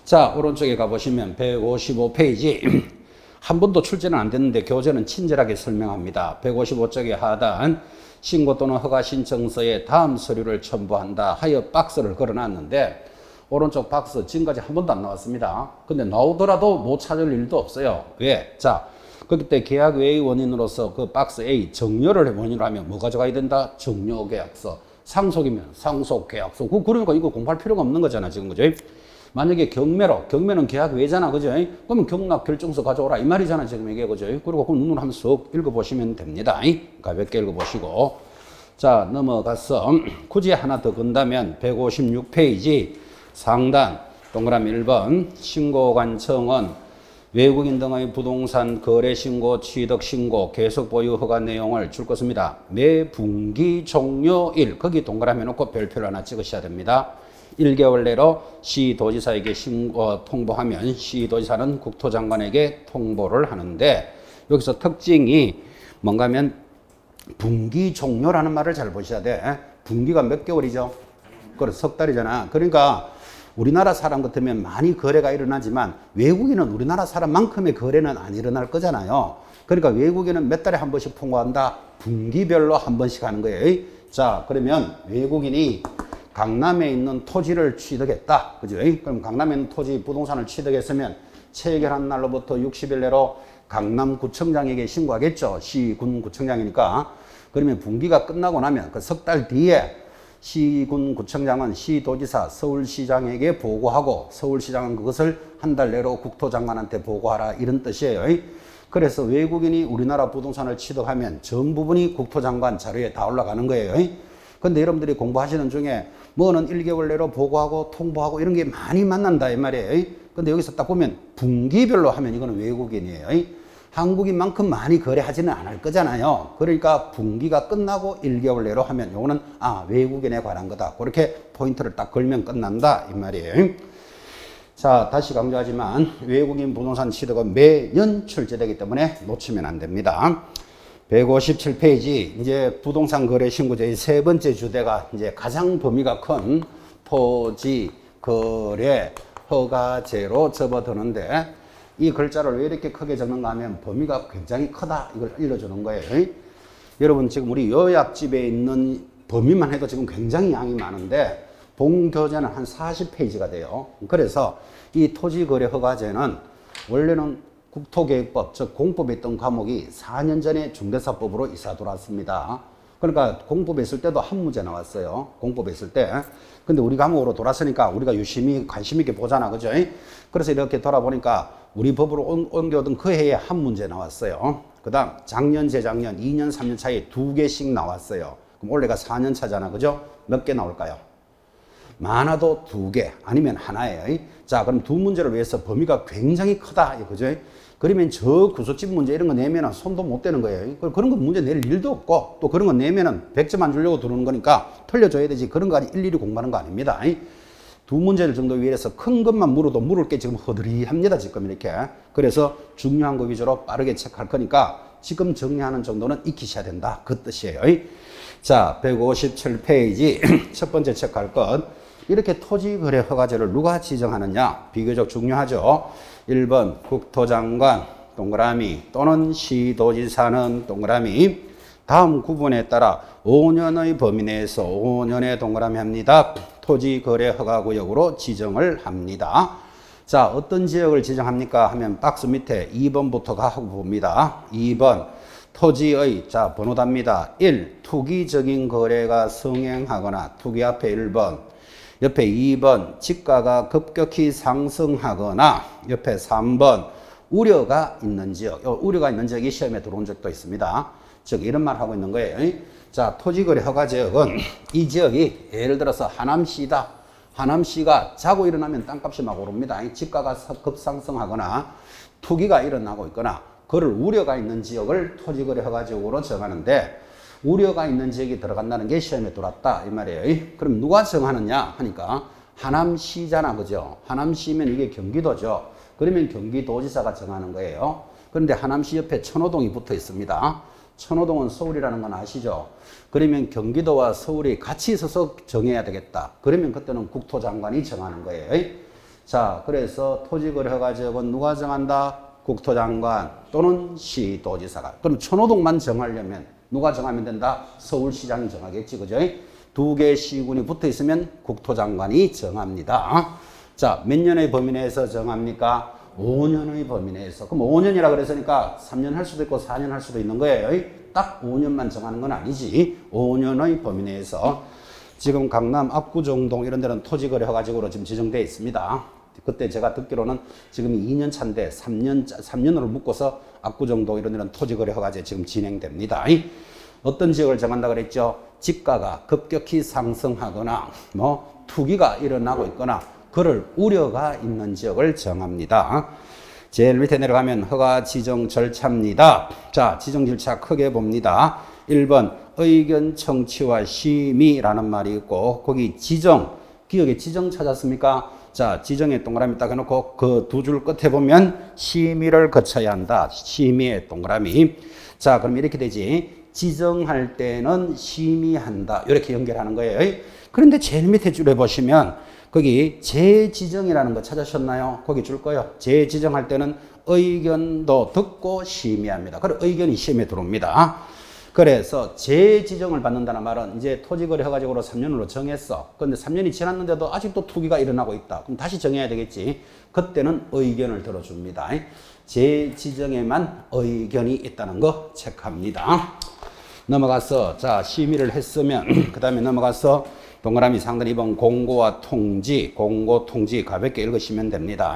S1: 자, 오른쪽에 가보시면 155페이지. 한 번도 출제는 안 됐는데 교재는 친절하게 설명합니다. 155쪽의 하단 신고 또는 허가 신청서에 다음 서류를 첨부한다 하여 박스를 걸어놨는데 오른쪽 박스 지금까지 한 번도 안 나왔습니다. 근데 나오더라도 못 찾을 일도 없어요. 왜? 자, 그때 계약 외의 원인으로서 그 박스 A 정려를 원인으로 하면 뭐 가져가야 된다? 정려계약서. 상속이면 상속계약서. 그러니까 이거 공부할 필요가 없는 거잖아 지금. 그죠? 만약에 경매는 계약 외잖아. 그죠? 그러면 경락 결정서 가져오라 이 말이잖아 지금 이게. 그죠? 그리고 그 눈으로 한번 쓱 읽어보시면 됩니다. 가볍게 읽어보시고. 자, 넘어가서 굳이 하나 더 건다면 156페이지 상단 동그라미 1번 신고관청은 외국인 등의 부동산 거래 신고, 취득 신고, 계속 보유 허가 내용을 줄 것입니다. 매 분기 종료일 거기 동그라미 놓고 별표를 하나 찍으셔야 됩니다. 1개월 내로 시도지사에게 통보하면 시도지사는 국토장관에게 통보를 하는데 여기서 특징이 뭔가 하면 분기 종료라는 말을 잘 보셔야 돼. 분기가 몇 개월이죠? 그래, 석 달이잖아. 그러니까 우리나라 사람 같으면 많이 거래가 일어나지만 외국인은 우리나라 사람만큼의 거래는 안 일어날 거잖아요. 그러니까 외국인은 몇 달에 한 번씩 통보한다? 분기별로 한 번씩 하는 거예요. 자, 그러면 외국인이 강남에 있는 토지를 취득했다. 그죠? 그럼 강남에 있는 토지 부동산을 취득했으면 체결한 날로부터 60일 내로 강남구청장에게 신고하겠죠. 시군구청장이니까. 그러면 분기가 끝나고 나면 그 석 달 뒤에 시군구청장은 시도지사, 서울시장에게 보고하고 서울시장은 그것을 한 달 내로 국토장관한테 보고하라 이런 뜻이에요. 그래서 외국인이 우리나라 부동산을 취득하면 전 부분이 국토장관 자료에 다 올라가는 거예요. 근데 여러분들이 공부하시는 중에 뭐는 1개월 내로 보고하고 통보하고 이런 게 많이 만난다 이 말이에요. 근데 여기서 딱 보면 분기별로 하면 이거는 외국인이에요. 한국인만큼 많이 거래하지는 않을 거잖아요. 그러니까 분기가 끝나고 1개월 내로 하면 요거는 외국인에 관한 거다. 그렇게 포인트를 딱 걸면 끝난다 이 말이에요. 자, 다시 강조하지만 외국인 부동산 취득은 매년 출제되기 때문에 놓치면 안 됩니다. 157페이지 이제 부동산 거래 신고제의 세 번째 주제가 이제 가장 범위가 큰 토지 거래 허가제로 접어드는데 이 글자를 왜 이렇게 크게 적는가 하면 범위가 굉장히 크다 이걸 알려주는 거예요. 여러분 지금 우리 요약집에 있는 범위만 해도 지금 굉장히 양이 많은데 본교재는 한 40페이지가 돼요. 그래서 이 토지거래 허가제는 원래는 국토계획법 즉 공법에 있던 과목이 4년 전에 중대사법으로 이사 돌았습니다. 그러니까 공법에 있을 때도 한 문제 나왔어요. 공법에 있을 때. 근데 우리 과목으로 돌았으니까 우리가 유심히 관심 있게 보잖아. 그죠? 그래서 이렇게 돌아보니까 우리 법으로 옮겨오던 그 해에 한 문제 나왔어요. 그 다음 작년, 재작년 2년, 3년 차에 2개씩 나왔어요. 그럼 올해가 4년 차잖아. 그죠? 몇 개 나올까요? 많아도 2개 아니면 하나예요. 자, 그럼 두 문제를 위해서 범위가 굉장히 크다. 그죠? 그러면 저 구속집 문제 이런 거 내면은 손도 못 대는 거예요. 그런 거 문제 낼 일도 없고 또 그런 거 내면은 100점 안 주려고 들어오는 거니까 틀려줘야 되지. 그런 거 일일이 공부하는 거 아닙니다. 두 문제를 정도 위해서 큰 것만 물어도 물을 게 지금 허드리합니다. 지금 이렇게. 그래서 중요한 거 위주로 빠르게 체크할 거니까 지금 정리하는 정도는 익히셔야 된다. 그 뜻이에요. 자, 157페이지 첫 번째 체크할 것. 이렇게 토지거래 허가제를 누가 지정하느냐? 비교적 중요하죠. 1번 국토장관 동그라미 또는 시도지사는 동그라미. 다음 구분에 따라 5년의 범위 내에서 5년의 동그라미 합니다. 토지거래 허가구역으로 지정을 합니다. 자, 어떤 지역을 지정합니까? 하면 박스 밑에 2번부터 가고 봅니다. 2번 토지의 자 번호답니다. 1. 투기적인 거래가 성행하거나 투기 앞에 1번 옆에 2번 지가가 급격히 상승하거나 옆에 3번 우려가 있는 지역. 우려가 있는 지역이 시험에 들어온 적도 있습니다. 즉 이런 말 하고 있는 거예요. 자, 토지거래 허가지역은 이 지역이 예를 들어서 하남시다. 하남시가 자고 일어나면 땅값이 막 오릅니다. 지가가 급상승하거나 투기가 일어나고 있거나 그를 우려가 있는 지역을 토지거래 허가지역으로 정하는데 우려가 있는 지역이 들어간다는 게 시험에 들어왔다 이 말이에요. 그럼 누가 정하느냐 하니까 하남시잖아. 그죠? 하남시면 이게 경기도죠. 그러면 경기도지사가 정하는 거예요. 그런데 하남시 옆에 천호동이 붙어 있습니다. 천호동은 서울이라는 건 아시죠? 그러면 경기도와 서울이 같이 있어서 정해야 되겠다. 그러면 그때는 국토장관이 정하는 거예요. 자, 그래서 토지거래 허가지역은 누가 정한다? 국토장관 또는 시도지사가. 그럼 천호동만 정하려면 누가 정하면 된다? 서울시장이 정하겠지. 그죠? 두 개의 시군이 붙어 있으면 국토장관이 정합니다. 자, 몇 년의 범위 내에서 정합니까? 5년의 범위 내에서. 그럼 5년이라 그랬으니까 3년 할 수도 있고 4년 할 수도 있는 거예요. 딱 5년만 정하는 건 아니지. 5년의 범위 내에서. 지금 강남 압구정동 이런 데는 토지거래 허가지역으로 지금 지정되어 있습니다. 그때 제가 듣기로는 지금 2년 차인데 3년으로 묶어서 압구정동 이런 데는 토지거래 허가제 지금 진행됩니다. 어떤 지역을 정한다 그랬죠? 지가가 급격히 상승하거나 투기가 일어나고 있거나 그럴 우려가 있는 지역을 정합니다. 제일 밑에 내려가면 허가 지정 절차입니다. 자, 지정 절차 크게 봅니다. 1번 의견 청취와 심의라는 말이 있고 거기 지정, 기억에 지정 찾았습니까? 자, 지정에 동그라미 딱 해놓고 그 두 줄 끝에 보면 심의를 거쳐야 한다. 심의의 동그라미. 자, 그럼 이렇게 되지. 지정할 때는 심의한다. 이렇게 연결하는 거예요. 그런데 제일 밑에 줄에 보시면 거기 재지정이라는 거 찾으셨나요? 거기 줄 거예요. 재지정할 때는 의견도 듣고 심의합니다. 그리고 의견이 심의에 들어옵니다. 그래서 재지정을 받는다는 말은 이제 토지거래 허가적으로 3년으로 정했어. 그런데 3년이 지났는데도 아직도 투기가 일어나고 있다. 그럼 다시 정해야 되겠지. 그때는 의견을 들어줍니다. 재지정에만 의견이 있다는 거 체크합니다. 넘어가서 자 심의를 했으면 그 다음에 넘어가서 동그라미 상단 2번 공고와 통지, 공고 통지 가볍게 읽으시면 됩니다.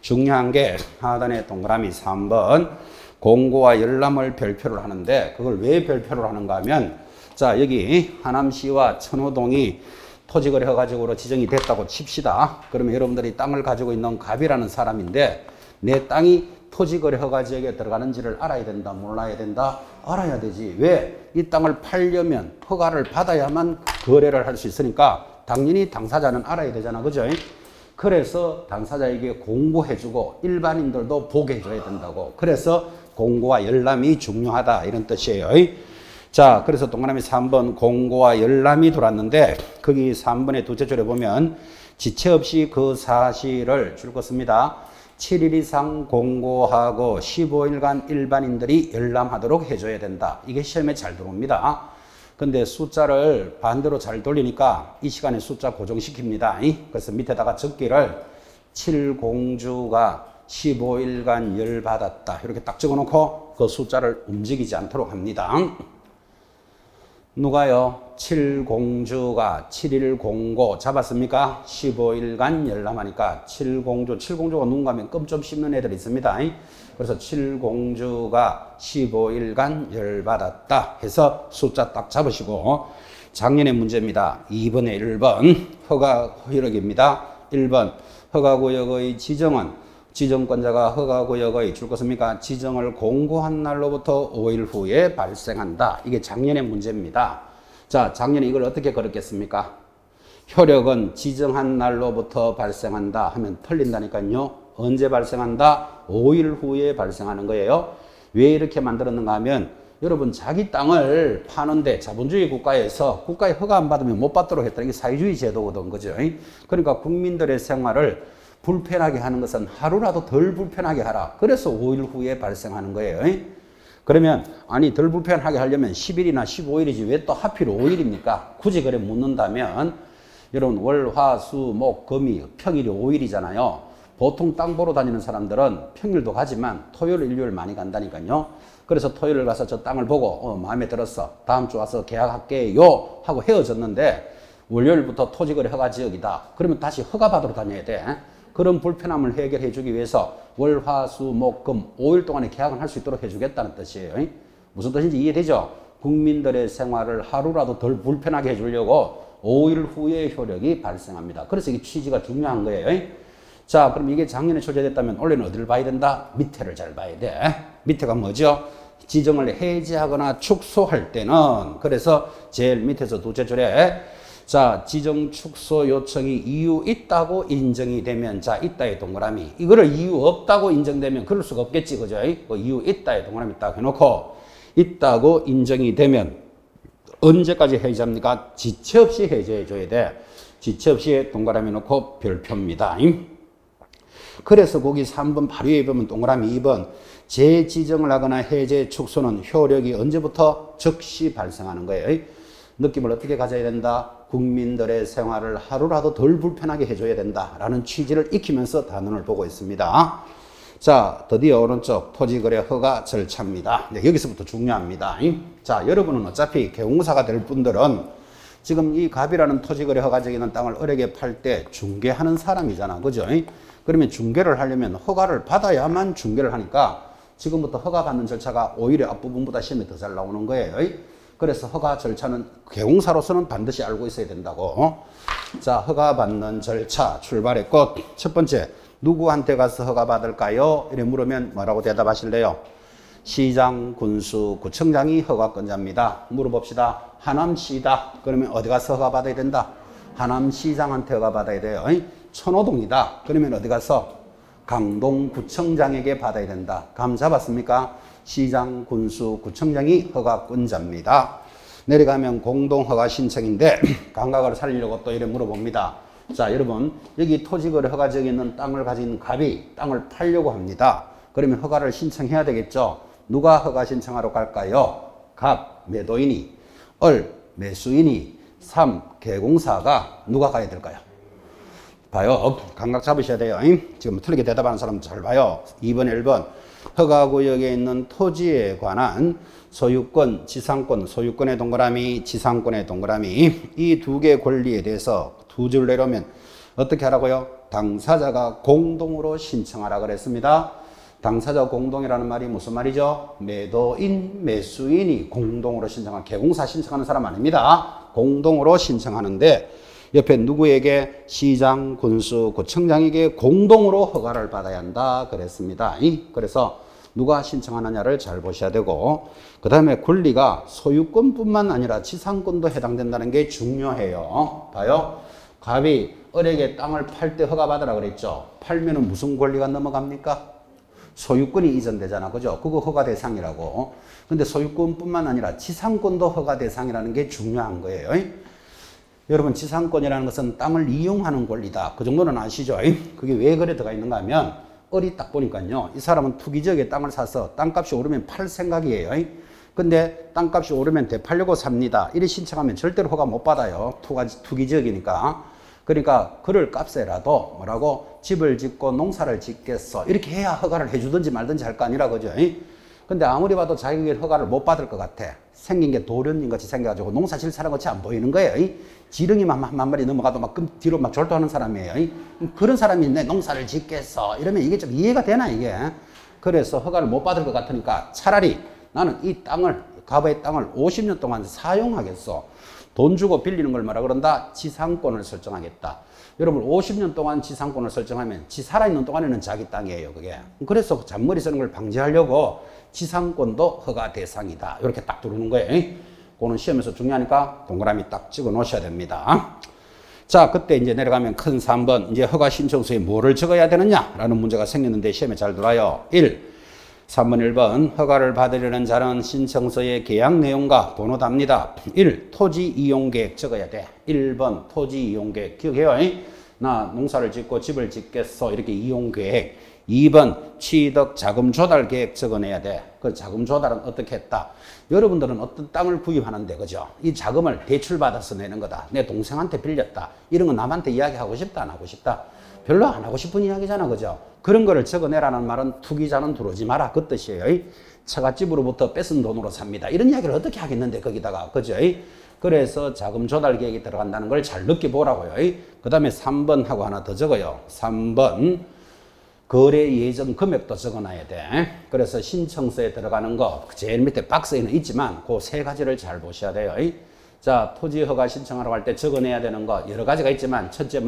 S1: 중요한 게 하단에 동그라미 3번 공고와 열람을 별표를 하는데 그걸 왜 별표를 하는가 하면 자 여기 하남시와 천호동이 토지거래 허가적으로 지정이 됐다고 칩시다. 그러면 여러분들이 땅을 가지고 있는 갑이라는 사람인데 내 땅이 토지거래 허가지역에 들어가는지를 알아야 된다, 몰라야 된다? 알아야 되지. 왜? 이 땅을 팔려면 허가를 받아야만 거래를 할 수 있으니까 당연히 당사자는 알아야 되잖아. 그죠? 그래서 당사자에게 공고해주고 일반인들도 보게 해줘야 된다고. 그래서 공고와 열람이 중요하다. 이런 뜻이에요. 자, 그래서 동그라미 3번 공고와 열람이 들어왔는데 거기 3번의 둘째 줄에 보면 지체 없이 그 사실을 줄 것입니다. 7일 이상 공고하고 15일간 일반인들이 열람하도록 해줘야 된다. 이게 시험에 잘 들어옵니다. 근데 숫자를 반대로 잘 돌리니까 이 시간에 숫자 고정시킵니다. 그래서 밑에다가 적기를 7공주가 15일간 열받았다. 이렇게 딱 적어놓고 그 숫자를 움직이지 않도록 합니다. 누가요? 7공주가 7일 공고 잡았습니까? 15일간 열람하니까 7공주가 누군가 하면 껌 좀 씹는 애들이 있습니다. 그래서 7공주가 15일간 열받았다 해서 숫자 딱 잡으시고 작년의 문제입니다. 2번에 1번 허가 효력입니다. 1번 허가구역의 지정은 지정권자가 허가구역의 줄 것입니까? 지정을 공고한 날로부터 5일 후에 발생한다. 이게 작년의 문제입니다. 자, 작년에 이걸 어떻게 걸었겠습니까? 효력은 지정한 날로부터 발생한다 하면 틀린다니까요. 언제 발생한다? 5일 후에 발생하는 거예요. 왜 이렇게 만들었는가 하면 여러분 자기 땅을 파는데 자본주의 국가에서 국가에 허가 안 받으면 못 받도록 했다. 이게 사회주의 제도거든. 그죠? 그러니까 국민들의 생활을 불편하게 하는 것은 하루라도 덜 불편하게 하라. 그래서 5일 후에 발생하는 거예요. 그러면 아니 덜 불편하게 하려면 10일이나 15일이지 왜 또 하필 5일입니까? 굳이 그래 묻는다면 여러분 월, 화, 수, 목, 금이 평일이 5일이잖아요. 보통 땅 보러 다니는 사람들은 평일도 가지만 토요일, 일요일 많이 간다니까요. 그래서 토요일 가서 저 땅을 보고 마음에 들었어. 다음 주 와서 계약할게요 하고 헤어졌는데 월요일부터 토지거래 허가지역이다. 그러면 다시 허가 받으러 다녀야 돼. 그런 불편함을 해결해 주기 위해서 월, 화, 수, 목, 금 5일 동안에 계약을 할 수 있도록 해주겠다는 뜻이에요. 무슨 뜻인지 이해되죠? 국민들의 생활을 하루라도 덜 불편하게 해주려고 5일 후에 효력이 발생합니다. 그래서 이게 취지가 중요한 거예요. 자, 그럼 이게 작년에 출제됐다면 올해는 어디를 봐야 된다? 밑에를 잘 봐야 돼. 밑에가 뭐죠? 지정을 해지하거나 축소할 때는 그래서 제일 밑에서 둘째 줄에 자, 지정 축소 요청이 이유 있다고 인정이 되면 자, 있다의 동그라미. 이거를 이유 없다고 인정되면 그럴 수가 없겠지. 그죠? 이유 있다의 동그라미 딱 해놓고 있다고 인정이 되면 언제까지 해지합니까? 지체 없이 해제해 줘야 돼. 지체 없이 동그라미 놓고 별표입니다. 그래서 거기 3번 바로 위에 보면 동그라미 2번 재지정을 하거나 해제 축소는 효력이 언제부터 즉시 발생하는 거예요. 느낌을 어떻게 가져야 된다? 국민들의 생활을 하루라도 덜 불편하게 해줘야 된다라는 취지를 익히면서 단원을 보고 있습니다. 자, 드디어 오른쪽 토지거래 허가 절차입니다. 네, 여기서부터 중요합니다. 자, 여러분은 어차피 개공사가 될 분들은 지금 이 갑이라는 토지거래 허가지역에 있는 땅을 을에게 팔 때 중개하는 사람이잖아. 그죠? 그러면 중개를 하려면 허가를 받아야만 중개를 하니까 지금부터 허가 받는 절차가 오히려 앞부분보다 시험에 더 잘 나오는 거예요. 그래서 허가 절차는 개공사로서는 반드시 알고 있어야 된다고. 자, 허가 받는 절차 출발했고, 첫 번째, 누구한테 가서 허가 받을까요? 이래 물으면 뭐라고 대답하실래요? 시장, 군수, 구청장이 허가권자입니다. 물어봅시다. 하남시다. 그러면 어디 가서 허가 받아야 된다? 하남시장한테 허가 받아야 돼요. 천호동이다. 그러면 어디 가서? 강동구청장에게 받아야 된다. 감 잡았습니까? 시장, 군수, 구청장이 허가권자입니다. 내려가면 공동허가 신청인데 감각을 살리려고 또 이래 물어봅니다. 자, 여러분, 여기 토지거래 허가지역에 있는 땅을 가진 갑이 땅을 팔려고 합니다. 그러면 허가를 신청해야 되겠죠. 누가 허가 신청하러 갈까요? 갑, 매도인이, 을, 매수인이, 삼, 개공사가 누가 가야 될까요? 봐요. 감각 잡으셔야 돼요. 지금 틀리게 대답하는 사람 잘 봐요. 2번, 1번. 허가구역에 있는 토지에 관한 소유권, 지상권, 소유권의 동그라미, 지상권의 동그라미, 이 두 개의 권리에 대해서 두 줄 내려오면 어떻게 하라고요? 당사자가 공동으로 신청하라 그랬습니다. 당사자 공동이라는 말이 무슨 말이죠? 매도인, 매수인이 공동으로 신청한, 개공사 신청하는 사람 아닙니다. 공동으로 신청하는데 옆에 누구에게? 시장, 군수, 구청장에게 공동으로 허가를 받아야 한다 그랬습니다. 그래서 누가 신청하느냐를 잘 보셔야 되고, 그 다음에 권리가 소유권뿐만 아니라 지상권도 해당된다는 게 중요해요. 봐요. 갑이 을에게 땅을 팔 때 허가 받으라 그랬죠. 팔면은 무슨 권리가 넘어갑니까? 소유권이 이전되잖아. 그죠? 그거 허가 대상이라고. 근데 소유권뿐만 아니라 지상권도 허가 대상이라는 게 중요한 거예요. 여러분, 지상권이라는 것은 땅을 이용하는 권리다. 그 정도는 아시죠? 그게 왜 그래 들어가 있는가 하면, 을이 딱 보니까요, 이 사람은 투기지역에 땅을 사서 땅값이 오르면 팔 생각이에요. 근데 땅값이 오르면 되팔려고 삽니다. 이리 신청하면 절대로 허가 못 받아요. 투기지역이니까. 그러니까 그럴 값에라도 뭐라고? 집을 짓고 농사를 짓겠어. 이렇게 해야 허가를 해주든지 말든지 할 거 아니라, 그죠? 근데 아무리 봐도 자기에게 허가를 못 받을 것 같아. 생긴 게 도련님 같이 생겨가지고 농사 질 사람 같이 안 보이는 거예요. 지렁이만 한 마리 넘어가도 막 뒤로 막 졸도하는 사람이에요. 그런 사람이 내 농사를 짓겠어. 이러면 이게 좀 이해가 되나, 이게? 그래서 허가를 못 받을 것 같으니까 차라리 나는 이 땅을, 갑의 땅을 50년 동안 사용하겠어. 돈 주고 빌리는 걸 뭐라 그런다? 지상권을 설정하겠다. 여러분, 50년 동안 지상권을 설정하면 지 살아있는 동안에는 자기 땅이에요, 그게. 그래서 잔머리 쓰는 걸 방지하려고 지상권도 허가 대상이다. 이렇게 딱 두르는 거예요. 그거는 시험에서 중요하니까 동그라미 딱 찍어 놓으셔야 됩니다. 자, 그때 이제 내려가면 큰 3번, 이제 허가 신청서에 뭐를 적어야 되느냐라는 문제가 생겼는데 시험에 잘 들어와요. 3번, 1번. 허가를 받으려는 자는 신청서의 계약 내용과 번호 답니다. 1. 토지 이용 계획 적어야 돼. 1번 토지 이용 계획 기억해요. 나 농사를 짓고 집을 짓겠어. 이렇게 이용 계획. 2번 취득 자금 조달 계획 적어내야 돼. 그 자금 조달은 어떻게 했다? 여러분들은 어떤 땅을 구입하는데, 그죠? 이 자금을 대출받아서 내는 거다. 내 동생한테 빌렸다. 이런 거 남한테 이야기하고 싶다, 안 하고 싶다? 별로 안 하고 싶은 이야기잖아, 그죠? 그런 거를 적어내라는 말은 투기자는 들어오지 마라, 그 뜻이에요. 처갓집으로부터 뺏은 돈으로 삽니다. 이런 이야기를 어떻게 하겠는데, 거기다가, 그죠? 그래서 자금 조달 계획이 들어간다는 걸 잘 느껴보라고요. 그 다음에 3번 하고 하나 더 적어요. 3번. 거래 예정 금액도 적어놔야 돼. 그래서 신청서에 들어가는 거 제일 밑에 박스에는 있지만 그 세 가지를 잘 보셔야 돼요. 자, 토지 허가 신청하러 갈 때 적어내야 되는 거 여러 가지가 있지만, 첫째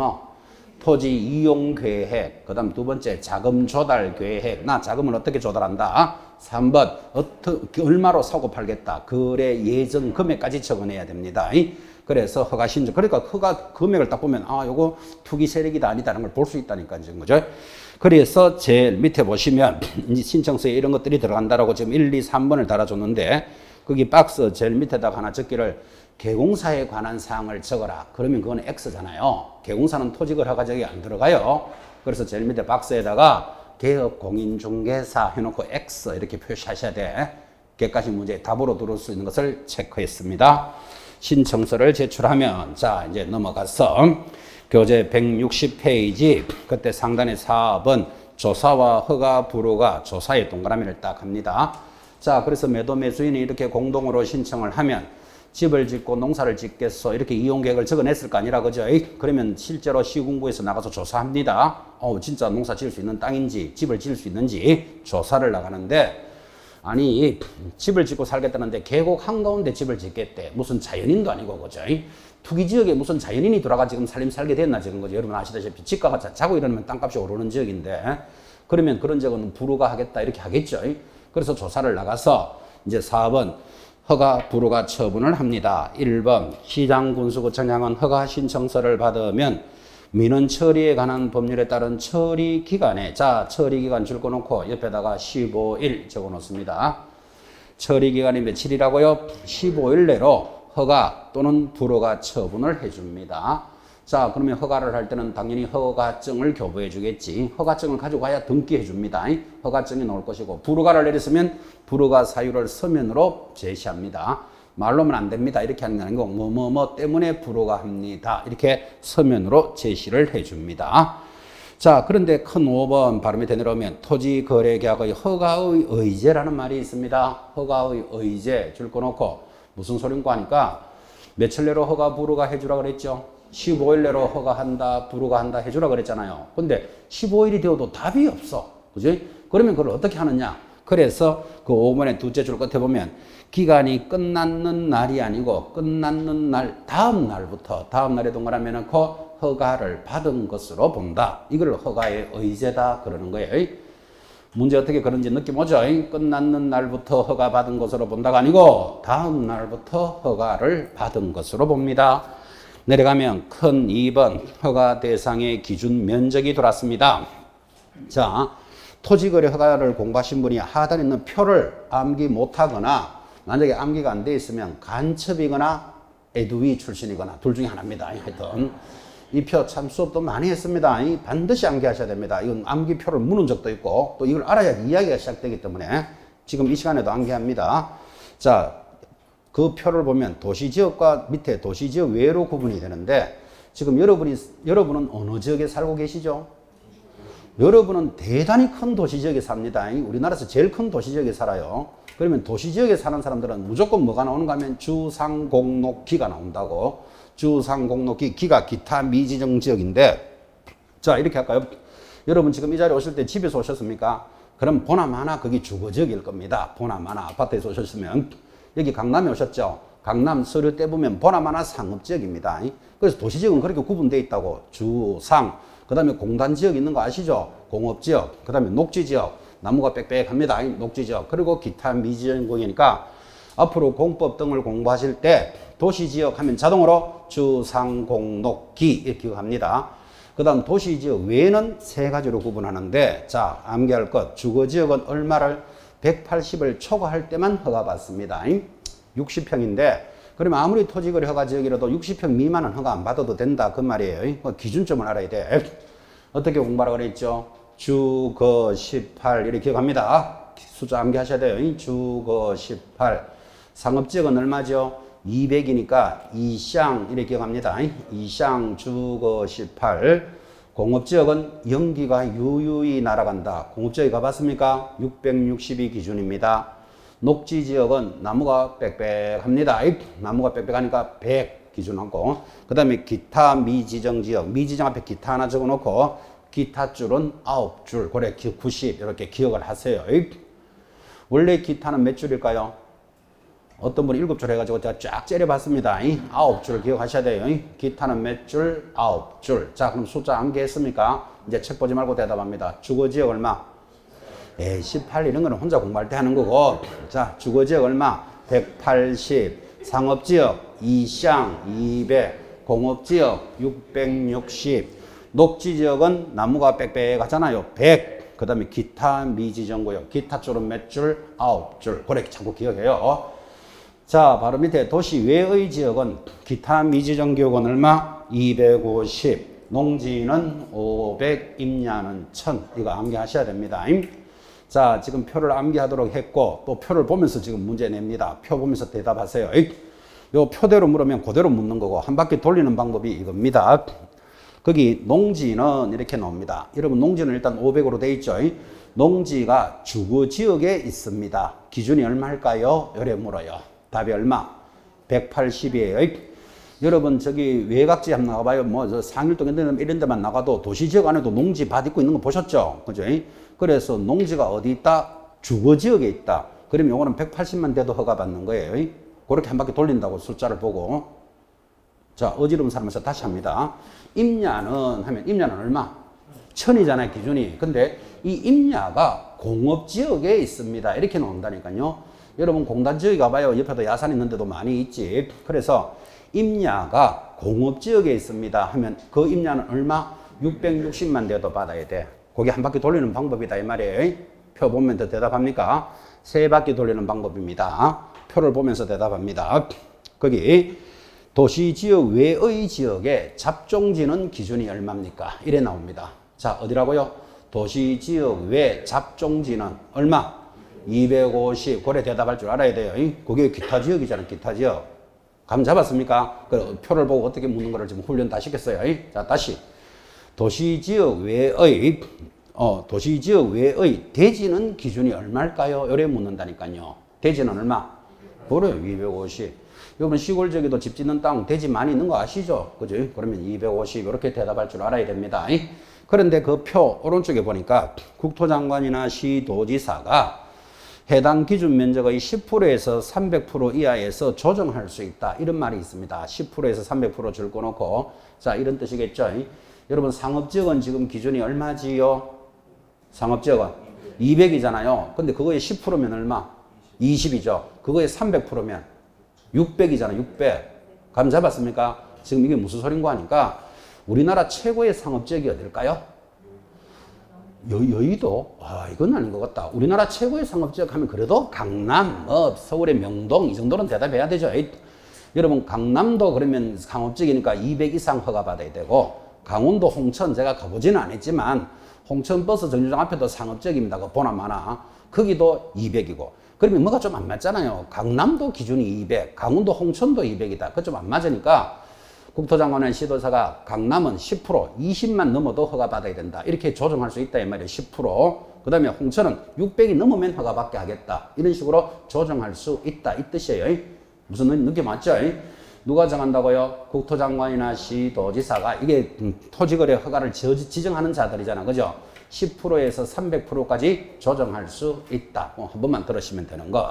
S1: 토지 이용 계획, 그 다음 두 번째 자금 조달 계획, 나 자금을 어떻게 조달한다. 3번 얼마로 사고 팔겠다. 거래 예정 금액까지 적어내야 됩니다. 그래서 허가 신청, 그러니까 허가 금액을 딱 보면 요거 투기 세력이다 아니다라는 걸 볼 수 있다니까, 지금, 그죠? 그래서 제일 밑에 보시면 이제 신청서에 이런 것들이 들어간다라고 지금 1, 2, 3번을 달아줬는데, 거기 박스 제일 밑에다가 하나 적기를 개공사에 관한 사항을 적어라. 그러면 그건 X잖아요. 개공사는 토지거래 허가지역에 안 들어가요. 그래서 제일 밑에 박스에다가 개업 공인중개사 해놓고 X 이렇게 표시하셔야 돼. 개까지 문제 답으로 들어올 수 있는 것을 체크했습니다. 신청서를 제출하면, 자, 이제 넘어가서 교재 160페이지, 그때 상단에 4번 조사와 허가 불허가 조사의 동그라미를 딱 합니다. 자, 그래서 매도 매수인이 이렇게 공동으로 신청을 하면 집을 짓고 농사를 짓겠어. 이렇게 이용계획을 적어냈을 거 아니라, 그죠? 그러면 실제로 시군구에서 나가서 조사합니다. 진짜 농사 지을 수 있는 땅인지, 집을 지을 수 있는지 조사를 나가는데, 아니 집을 짓고 살겠다는데 계곡 한가운데 집을 짓겠대. 무슨 자연인도 아니고 그죠? 투기지역에 무슨 자연인이 들어가 지금 살게 됐나 지금 거죠. 여러분 아시다시피 집가가 자고 이러면 땅값이 오르는 지역인데 그러면 그런 지역은 불허가 하겠다 이렇게 하겠죠. 그래서 조사를 나가서 이제 4번 허가 불허가 처분을 합니다. 1번 시장군수구청장은 허가 신청서를 받으면 민원 처리에 관한 법률에 따른 처리 기간에 자 처리 기간 적어놓고 옆에다가 15일 적어놓습니다. 처리 기간이 며칠이라고요? 15일 내로 허가 또는 불허가 처분을 해줍니다. 자 그러면 허가를 할 때는 당연히 허가증을 교부해 주겠지. 허가증을 가지고 가야 등기해 줍니다. 허가증이 나올 것이고 불허가를 내렸으면 불허가 사유를 서면으로 제시합니다. 말로는 안 됩니다. 이렇게 하는 게 아니고 뭐뭐뭐 때문에 불허가 합니다. 이렇게 서면으로 제시를 해줍니다. 자 그런데 큰 5번 발음이 되내려오면 토지거래계약의 허가의 의제라는 말이 있습니다. 허가의 의제 줄 거 놓고 무슨 소린가 하니까 며칠 내로 허가 불허가 해주라 그랬죠. 15일 내로 허가한다 불허가 한다 해주라 그랬잖아요. 근데 15일이 되어도 답이 없어. 그지? 그러면 그걸 어떻게 하느냐. 그래서 그 5번의 둘째 줄 끝에 보면 기간이 끝났는 날이 아니고 끝났는 날 다음 날부터 다음 날에 동그라미 넣고 허가를 받은 것으로 본다. 이걸 허가의 의제다 그러는 거예요. 문제 어떻게 그런지 느낌 오죠? 끝났는 날부터 허가 받은 것으로 본다가 아니고 다음 날부터 허가를 받은 것으로 봅니다. 내려가면 큰 2번 허가 대상의 기준 면적이 들어왔습니다. 자 토지거래 허가를 공부하신 분이 하단에 있는 표를 암기 못하거나 만약에 암기가 안 돼 있으면 간첩이거나 에듀위 출신이거나 둘 중에 하나입니다. 하여튼 이 표 참 수업도 많이 했습니다. 반드시 암기하셔야 됩니다. 이건 암기표를 무는 적도 있고 또 이걸 알아야 이야기가 시작되기 때문에 지금 이 시간에도 암기합니다. 자, 그 표를 보면 도시지역과 밑에 도시지역 외로 구분이 되는데 지금 여러분은 어느 지역에 살고 계시죠? 여러분은 대단히 큰 도시지역에 삽니다. 우리나라에서 제일 큰 도시지역에 살아요. 그러면 도시지역에 사는 사람들은 무조건 뭐가 나오는가 하면 주상공록기가 나온다고. 주상공록기, 기가 기타 미지정 지역인데 자 이렇게 할까요? 여러분 지금 이 자리에 오실 때 집에서 오셨습니까? 그럼 보나마나 거기 주거지역일 겁니다. 보나마나 아파트에서 오셨으면 여기 강남에 오셨죠? 강남 서류 떼보면 보나마나 상업지역입니다. 그래서 도시지역은 그렇게 구분되어 있다고. 주상, 그 다음에 공단지역 있는 거 아시죠? 공업지역, 그 다음에 녹지지역, 나무가 빽빽합니다. 녹지지역, 그리고 기타 미지정공이니까 앞으로 공법 등을 공부하실 때 도시지역 하면 자동으로 주상공록기 이렇게 기억합니다. 그 다음 도시지역 외에는 세 가지로 구분하는데 자 암기할 것 주거지역은 얼마를 180을 초과할 때만 허가받습니다. 60평인데 그러면 아무리 토지거래 허가지역이라도 60평 미만은 허가 안 받아도 된다 그 말이에요. 기준점을 알아야 돼. 어떻게 공부하라고 그랬죠? 주거 18 이렇게 기억합니다. 숫자 암기하셔야 돼요. 주거 18 상업지역은 얼마죠? 200이니까 이쌍 이렇게 기억합니다. 이쌍 주거 18 공업지역은 연기가 유유히 날아간다. 공업지역에 가봤습니까? 660이 기준입니다. 녹지지역은 나무가 빽빽합니다. 나무가 빽빽하니까 100 기준하고 그 다음에 기타 미지정지역 미지정 앞에 기타 하나 적어놓고 기타 줄은 9줄 그래 90 이렇게 기억을 하세요. 원래 기타는 몇 줄일까요? 어떤 분이 7줄 해가지고 제가 쫙 째려봤습니다. 9줄 기억하셔야 돼요. 기타는 몇 줄? 9줄. 자, 그럼 숫자 암기했습니까? 이제 책 보지 말고 대답합니다. 주거지역 얼마? 18 이런 거는 혼자 공부할 때 하는 거고. 자, 주거지역 얼마? 180. 상업지역 이쌍 200. 공업지역 660. 녹지지역은 나무가 빽빽하잖아요. 100. 그 다음에 기타 미지정구역. 기타 줄은 몇 줄? 9줄. 그렇게 자꾸 기억해요. 자, 바로 밑에 도시 외의 지역은 기타 미지정구역은 얼마? 250. 농지는 500. 임야는 1000. 이거 암기하셔야 됩니다. 자, 지금 표를 암기하도록 했고 또 표를 보면서 지금 문제 냅니다. 표 보면서 대답하세요. 요 표대로 물으면 그대로 묻는 거고 한 바퀴 돌리는 방법이 이겁니다. 거기 농지는 이렇게 나옵니다. 여러분 농지는 일단 500으로 돼 있죠. 농지가 주거지역에 있습니다. 기준이 얼마일까요? 요래 물어요. 답이 얼마? 180이에요. 여러분 저기 외곽지 한번 나가봐요. 뭐 저 상일동 이런 데만 나가도 도시지역 안에도 농지 밭 있고 있는 거 보셨죠? 그죠? 그래서 농지가 어디 있다? 주거지역에 있다. 그러면 요거는 180만 돼도 허가받는 거예요. 그렇게 한 바퀴 돌린다고 숫자를 보고. 자, 어지러운 사람에서 다시 합니다. 임야는 하면 임야는 얼마? 1000이잖아요, 기준이. 근데 이 임야가 공업지역에 있습니다. 이렇게 나온다니까요. 여러분 공단지역에 가봐요. 옆에도 야산 있는데도 많이 있지. 그래서 임야가 공업지역에 있습니다 하면 그 임야는 얼마? 660만 돼도 받아야 돼. 그게 한 바퀴 돌리는 방법이다 이 말이에요. 표 보면 더 대답합니까? 세 바퀴 돌리는 방법입니다. 표를 보면서 대답합니다. 거기 도시지역 외의 지역에 잡종지는 기준이 얼마입니까? 이래 나옵니다. 자, 어디라고요? 도시지역 외 잡종지는 얼마? 250. 그래 대답할 줄 알아야 돼요. 그게 기타 지역이잖아요. 기타 지역. 감 잡았습니까? 그 표를 보고 어떻게 묻는 거를 지금 훈련 다 시켰어요. 자, 다시. 도시지역 외의 대지는 기준이 얼마일까요? 요래 묻는다니까요. 대지는 얼마? 그래요. 250. 여러분 시골 지역에도 집 짓는 땅 대지 많이 있는 거 아시죠? 그죠? 그러면 250 이렇게 대답할 줄 알아야 됩니다. 그런데 그 표 오른쪽에 보니까 국토장관이나 시도지사가 해당 기준 면적의 10%에서 300% 이하에서 조정할 수 있다. 이런 말이 있습니다. 10%에서 300% 줄 거놓고. 자, 이런 뜻이겠죠. 여러분 상업지역은 지금 기준이 얼마지요? 상업지역은 200이잖아요. 근데 그거에 10%면 얼마? 20이죠. 그거에 300%면 600이잖아. 600. 감 잡았습니까? 지금 이게 무슨 소린가 하니까 우리나라 최고의 상업지역이 어딜까요? 여의도? 아, 이건 아닌 것 같다. 우리나라 최고의 상업지역 하면 그래도 강남, 서울의 명동 이 정도는 대답해야 되죠. 여러분 강남도 그러면 상업지역이니까 200 이상 허가받아야 되고 강원도 홍천 제가 가보지는 않았지만 홍천 버스 정류장 앞에도 상업지역입니다. 그 보나마나 거기도 200이고 그러면 뭐가 좀 안 맞잖아요. 강남도 기준이 200, 강원도 홍천도 200이다. 그거 좀 안 맞으니까 국토장관은 시도사가 강남은 10%, 20만 넘어도 허가받아야 된다. 이렇게 조정할 수 있다 이 말이에요. 10%. 그 다음에 홍천은 600이 넘으면 허가받게 하겠다. 이런 식으로 조정할 수 있다. 이 뜻이에요. 무슨 느낌 맞죠? 누가 정한다고요? 국토장관이나 시도지사가. 이게 토지거래 허가를 지정하는 자들이잖아. 그죠? 10%에서 300%까지 조정할 수 있다. 한 번만 들으시면 되는 것.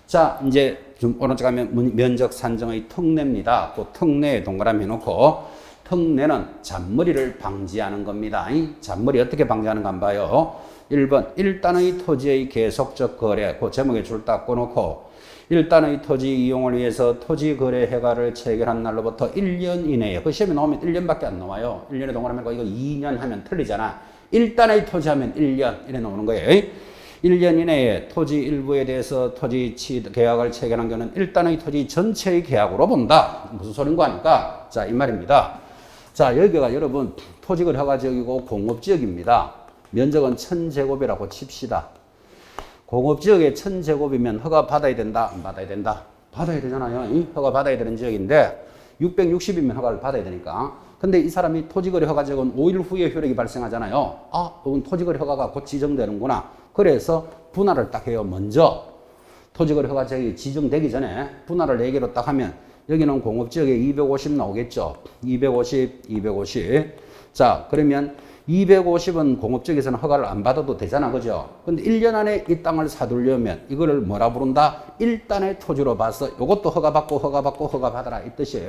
S1: 자, 이제 좀 오른쪽 가면 면적 산정의 특례입니다. 그 특례에 동그라미 해놓고 특례는 잔머리를 방지하는 겁니다. 잔머리 어떻게 방지하는가 한번 봐요. 1번 일단의 토지의 계속적 거래. 그 제목에 줄 딱 꺼놓고 일단의 토지 이용을 위해서 토지거래 허가를 체결한 날로부터 1년 이내에 그 시험에 나오면 1년밖에 안 나와요. 1년에 동그라미 하고 이거 2년 하면 틀리잖아. 일단의 토지 하면 1년 이래 나오는 거예요. 1년 이내에 토지 일부에 대해서 토지 계약을 체결한 경우는 일단의 토지 전체의 계약으로 본다. 무슨 소린가 하니까 자, 이 말입니다. 자, 여기가 여러분 토지거래 허가지역이고 공업지역입니다. 면적은 1000제곱이라고 칩시다. 공업지역에 1000제곱이면 허가 받아야 된다? 안 받아야 된다? 받아야 되잖아요. 허가 받아야 되는 지역인데 660이면 허가를 받아야 되니까. 근데 이 사람이 토지거래 허가지역은 5일 후에 효력이 발생하잖아요. 아, 이건 토지거래 허가가 곧 지정되는구나. 그래서 분할을 딱 해요. 먼저 토지거래 허가지역이 지정되기 전에 분할을 4개로 딱 하면 여기는 공업지역에 250 나오겠죠. 250, 250. 자, 그러면 250은 공업지역에서는 허가를 안 받아도 되잖아. 그죠? 근데 1년 안에 이 땅을 사두려면 이거를 뭐라 부른다? 일단의 토지로 봐서 이것도 허가받고 허가받아라 이 뜻이에요.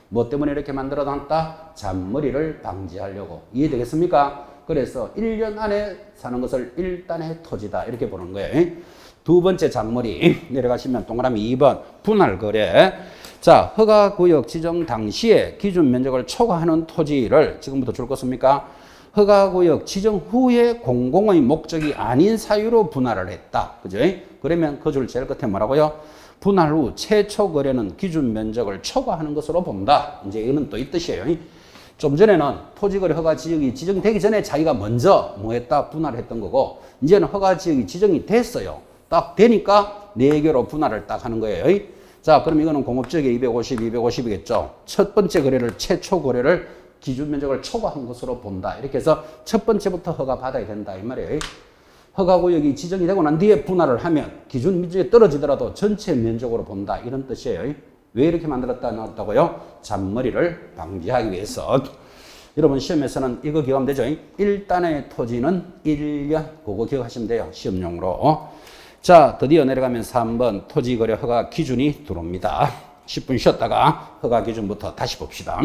S1: 뭐 때문에 이렇게 만들어 놨다? 잔머리를 방지하려고. 이해되겠습니까? 그래서 1년 안에 사는 것을 일단의 토지다 이렇게 보는 거예요. 두 번째 잔머리 내려가시면 동그라미 2번 분할거래. 자, 허가구역 지정 당시에 기준 면적을 초과하는 토지를 지금부터 줄 것입니까? 허가구역 지정 후에 공공의 목적이 아닌 사유로 분할을 했다. 그죠? 그러면 그 줄 제일 끝에 뭐라고요? 분할 후 최초 거래는 기준 면적을 초과하는 것으로 본다. 이제 이거는 또 이 뜻이에요. 좀 전에는 토지거래 허가 지역이 지정되기 전에 자기가 먼저 뭐 했다? 분할했던 거고, 이제는 허가 지역이 지정이 됐어요. 딱 되니까 4개로 분할을 딱 하는 거예요. 자, 그럼 이거는 공업지역에 250, 250이겠죠. 첫 번째 거래를, 최초 거래를 기준 면적을 초과한 것으로 본다. 이렇게 해서 첫 번째부터 허가 받아야 된다. 이 말이에요. 허가구역이 지정이 되고 난 뒤에 분할을 하면 기준 면적이 떨어지더라도 전체 면적으로 본다. 이런 뜻이에요. 왜 이렇게 만들었다고요? 잔머리를 방지하기 위해서. 여러분 시험에서는 이거 기억하면 되죠. 일단의 토지는 1년. 그거 기억하시면 돼요. 시험용으로. 자, 드디어 내려가면 3번 토지거래 허가 기준이 들어옵니다. 10분 쉬었다가 허가 기준부터 다시 봅시다.